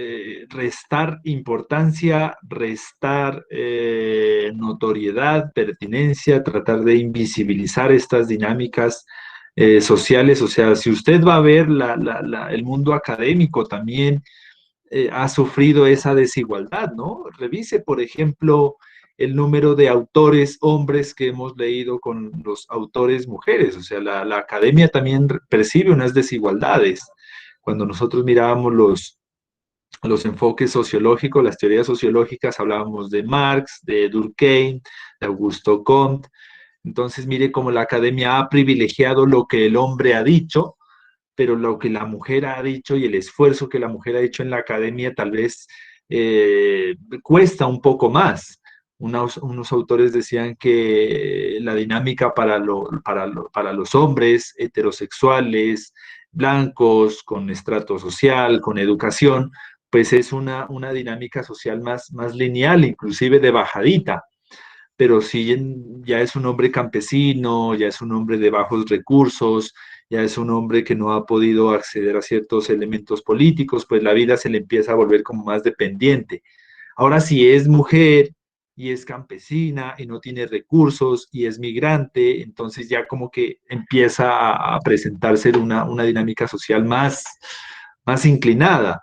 restar importancia, restar notoriedad, pertinencia, tratar de invisibilizar estas dinámicas sociales. O sea, si usted va a ver el mundo académico también ha sufrido esa desigualdad, ¿no? Revise, por ejemplo, el número de autores hombres que hemos leído con los autores mujeres. O sea, la academia también percibe unas desigualdades. Cuando nosotros mirábamos los enfoques sociológicos, las teorías sociológicas, hablábamos de Marx, de Durkheim, de Augusto Comte. Entonces, mire cómo la academia ha privilegiado lo que el hombre ha dicho, pero lo que la mujer ha dicho y el esfuerzo que la mujer ha hecho en la academia tal vez cuesta un poco más. Unos autores decían que la dinámica para los hombres heterosexuales, blancos, con estrato social, con educación, pues es una dinámica social más lineal, inclusive de bajadita. Pero si ya es un hombre campesino, ya es un hombre de bajos recursos, ya es un hombre que no ha podido acceder a ciertos elementos políticos, pues la vida se le empieza a volver como más dependiente. Ahora, si es mujer y es campesina y no tiene recursos y es migrante, entonces ya como que empieza a presentarse una dinámica social más inclinada.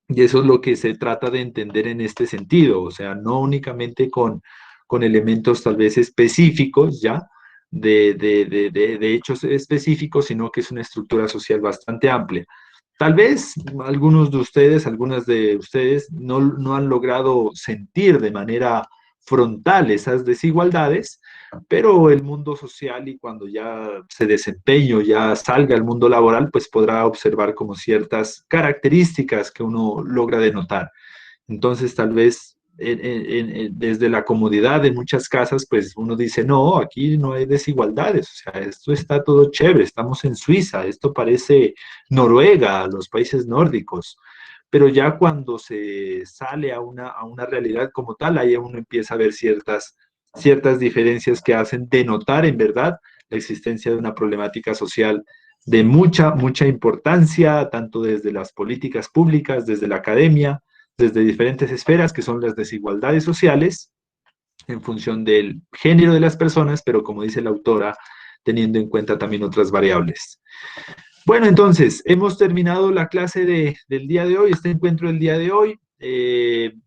Y eso es lo que se trata de entender en este sentido, o sea, no únicamente con elementos tal vez específicos, ¿ya? De hechos específicos, sino que es una estructura social bastante amplia. Tal vez algunos de ustedes, algunas de ustedes no han logrado sentir de manera frontal esas desigualdades, pero el mundo social y cuando ya se desempeñe o ya salga al mundo laboral, pues podrá observar como ciertas características que uno logra denotar. Entonces, tal vez desde la comodidad de muchas casas, pues uno dice, no, aquí no hay desigualdades, o sea, esto está todo chévere, estamos en Suiza, esto parece Noruega, los países nórdicos, pero ya cuando se sale a una realidad como tal, ahí uno empieza a ver ciertas diferencias que hacen denotar en verdad la existencia de una problemática social de mucha importancia, tanto desde las políticas públicas, desde la academia, desde diferentes esferas, que son las desigualdades sociales, en función del género de las personas, pero como dice la autora, teniendo en cuenta también otras variables. Bueno, entonces, hemos terminado la clase del día de hoy, este encuentro del día de hoy.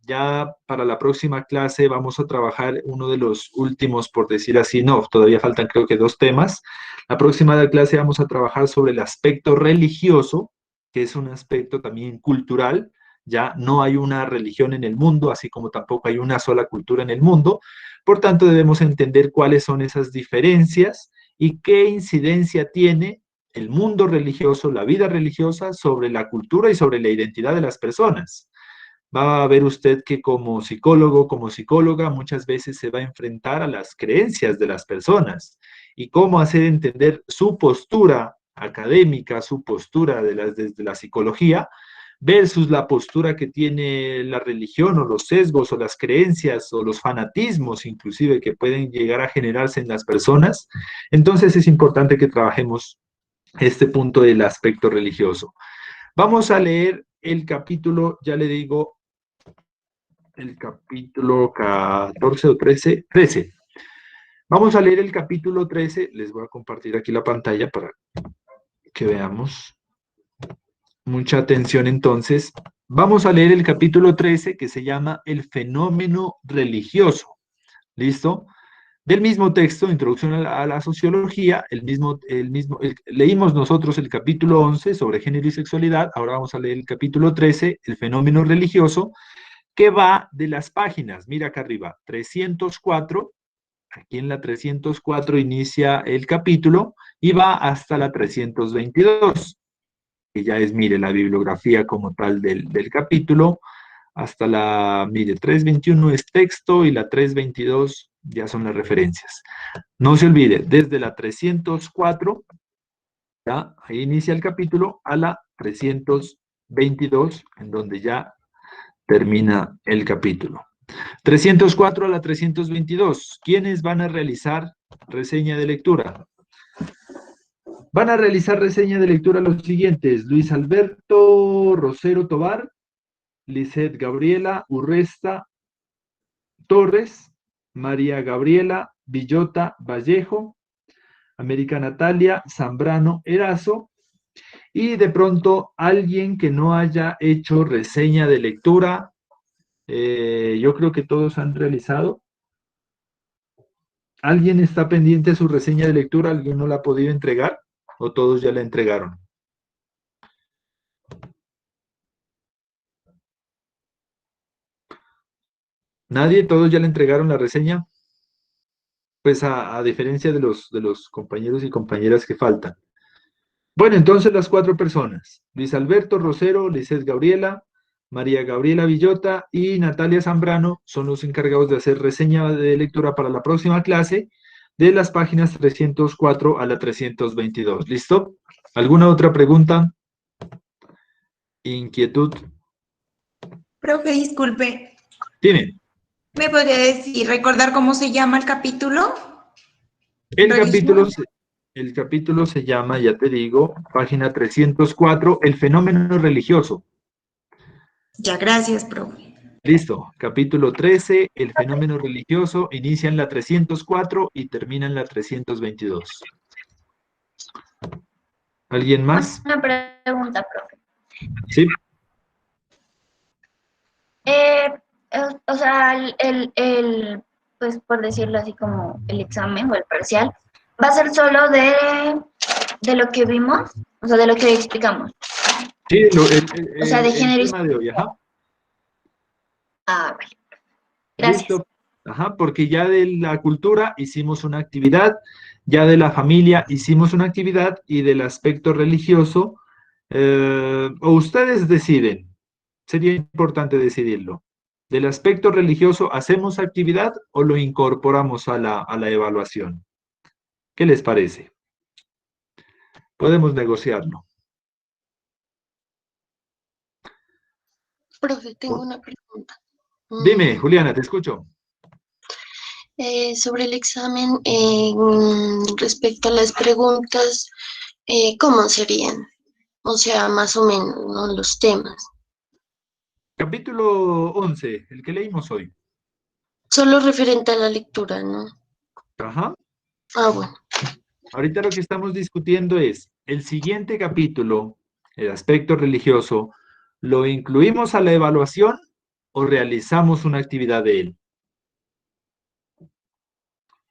Ya para la próxima clase vamos a trabajar uno de los últimos, por decir así, no, todavía faltan creo que 2 temas. La próxima clase vamos a trabajar sobre el aspecto religioso, que es un aspecto también cultural. Ya no hay una religión en el mundo, así como tampoco hay una sola cultura en el mundo. Por tanto, debemos entender cuáles son esas diferencias y qué incidencia tiene el mundo religioso, la vida religiosa, sobre la cultura y sobre la identidad de las personas. Va a ver usted que como psicólogo, como psicóloga, muchas veces se va a enfrentar a las creencias de las personas y cómo hacer entender su postura académica, su postura desde la psicología, versus la postura que tiene la religión o los sesgos o las creencias o los fanatismos inclusive que pueden llegar a generarse en las personas. Entonces es importante que trabajemos este punto del aspecto religioso. Vamos a leer el capítulo, ya le digo, el capítulo 14 o 13. Vamos a leer el capítulo 13, les voy a compartir aquí la pantalla para que veamos. Mucha atención entonces. Vamos a leer el capítulo 13 que se llama El fenómeno religioso. ¿Listo? Del mismo texto, Introducción a la Sociología, leímos nosotros el capítulo 11 sobre género y sexualidad, ahora vamos a leer el capítulo 13, el fenómeno religioso, que va de las páginas, mira acá arriba, 304 Aquí en la 304 inicia el capítulo y va hasta la 322, que ya es, mire, la bibliografía como tal del capítulo, hasta la, mire, 321 es texto y la 322 ya son las referencias. No se olvide, desde la 304, ya, ahí inicia el capítulo, a la 322, en donde ya termina el capítulo. 304 a la 322. ¿Quiénes van a realizar reseña de lectura? Van a realizar reseña de lectura los siguientes: Luis Alberto Rosero Tobar, Lisette Gabriela Urresta Torres, María Gabriela Villota Vallejo, América Natalia Zambrano Erazo, y de pronto alguien que no haya hecho reseña de lectura. Yo creo que todos han realizado. ¿Alguien está pendiente de su reseña de lectura? ¿Alguien no la ha podido entregar? ¿O todos ya la entregaron? ¿Nadie? ¿Todos ya le entregaron la reseña? Pues a diferencia de los compañeros y compañeras que faltan. Bueno, entonces las 4 personas: Luis Alberto Rosero, Lisette Gabriela, María Gabriela Villota y Natalia Zambrano son los encargados de hacer reseña de lectura para la próxima clase de las páginas 304 a la 322. ¿Listo? ¿Alguna otra pregunta? ¿Inquietud? Profe, disculpe, Dime. ¿me podría decir, recordar cómo se llama el capítulo? El Religión. capítulo se llama, ya te digo, página 304, el fenómeno religioso. Ya, gracias, profe. Listo, capítulo 13, el fenómeno religioso, inicia en la 304 y termina en la 322. ¿Alguien más? Una pregunta, profe. Sí. O sea, pues por decirlo así, como el examen o el parcial, ¿va a ser solo de lo que vimos? O sea, de lo que explicamos. Sí, O sea, de el género y... tema de hoy, ajá. Ah, vale. Gracias. Listo. Ajá, porque ya de la cultura hicimos una actividad, ya de la familia hicimos una actividad y del aspecto religioso, o ustedes deciden, sería importante decidirlo. ¿Del aspecto religioso hacemos actividad o lo incorporamos a la evaluación? ¿Qué les parece? Podemos negociarlo. Profe, tengo una pregunta. Dime, Juliana, te escucho. Sobre el examen, respecto a las preguntas, ¿cómo serían? O sea, más o menos, ¿no? Los temas. Capítulo 11, el que leímos hoy. Solo referente a la lectura, ¿no? Ajá. Ah, bueno. Ahorita lo que estamos discutiendo es el siguiente capítulo, el aspecto religioso, ¿lo incluimos a la evaluación o realizamos una actividad de él?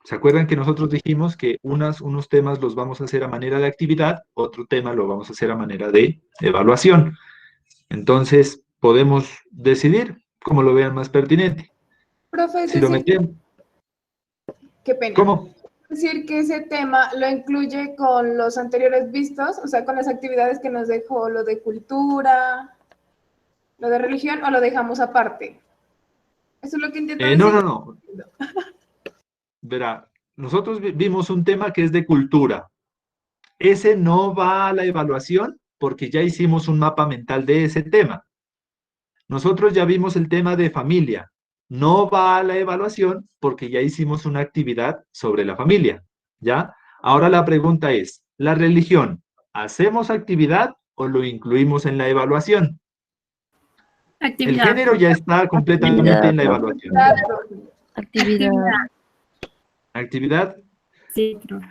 ¿Se acuerdan que nosotros dijimos que unos temas los vamos a hacer a manera de actividad, otro tema lo vamos a hacer a manera de evaluación? Entonces, podemos decidir como lo vean más pertinente. Profe, es Si lo decir, metemos, qué pena. ¿cómo? Es decir, que ese tema lo incluye con los anteriores vistos, o sea, con las actividades que nos dejó lo de cultura, lo de religión, o lo dejamos aparte. Eso es lo que intento decir. No. Verá, nosotros vimos un tema que es de cultura. Ese no va a la evaluación porque ya hicimos un mapa mental de ese tema. Nosotros ya vimos el tema de familia. No va a la evaluación porque ya hicimos una actividad sobre la familia. ¿Ya? Ahora la pregunta es, ¿la religión, hacemos actividad o lo incluimos en la evaluación? El género ya está completamente en la evaluación. Actividad. ¿Actividad? Sí, profe.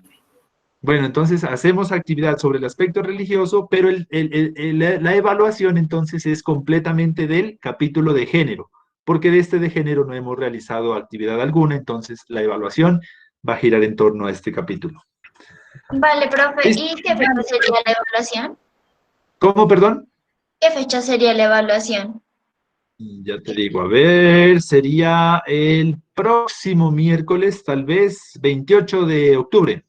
Bueno, entonces hacemos actividad sobre el aspecto religioso, pero la evaluación entonces es completamente del capítulo de género, porque de este de género no hemos realizado actividad alguna, entonces la evaluación va a girar en torno a este capítulo. Vale, profe. ¿Listo? ¿Y qué fecha sería la evaluación? ¿Cómo, perdón? ¿Qué fecha sería la evaluación? Ya te digo, a ver, sería el próximo miércoles, tal vez 28 de octubre.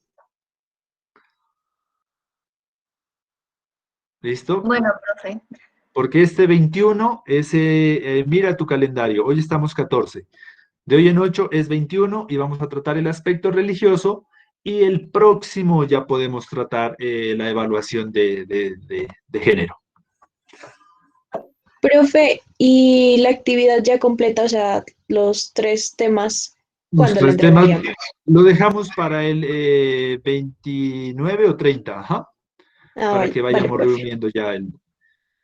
¿Listo? Bueno, profe. Porque este 21 es, mira tu calendario, hoy estamos 14. De hoy en 8 es 21 y vamos a tratar el aspecto religioso y el próximo ya podemos tratar la evaluación de género. Profe, y la actividad ya completa, o sea, los 3 temas, Los ¿cuándo la 3 temas entregaríamos? lo dejamos para el 29 o 30, ajá, Ah, para vale, que vale, vayamos profe. reuniendo ya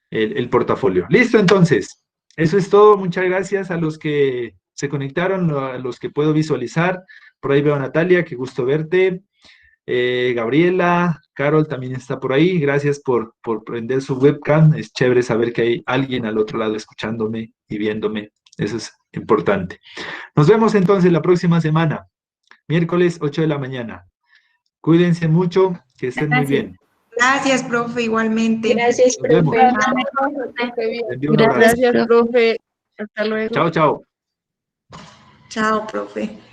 el portafolio. Listo, entonces. Eso es todo. Muchas gracias a los que se conectaron, a los que puedo visualizar. Por ahí veo a Natalia, qué gusto verte. Gabriela, Carol también está por ahí. Gracias por prender su webcam. Es chévere saber que hay alguien al otro lado escuchándome y viéndome. Eso es importante. Nos vemos entonces la próxima semana, miércoles 8 de la mañana. Cuídense mucho, que estén muy bien. Gracias, profe, igualmente. Gracias, Nos vemos. profe. Les envío un abrazo. Gracias, profe. Hasta luego. Chao, chao. Chao, profe.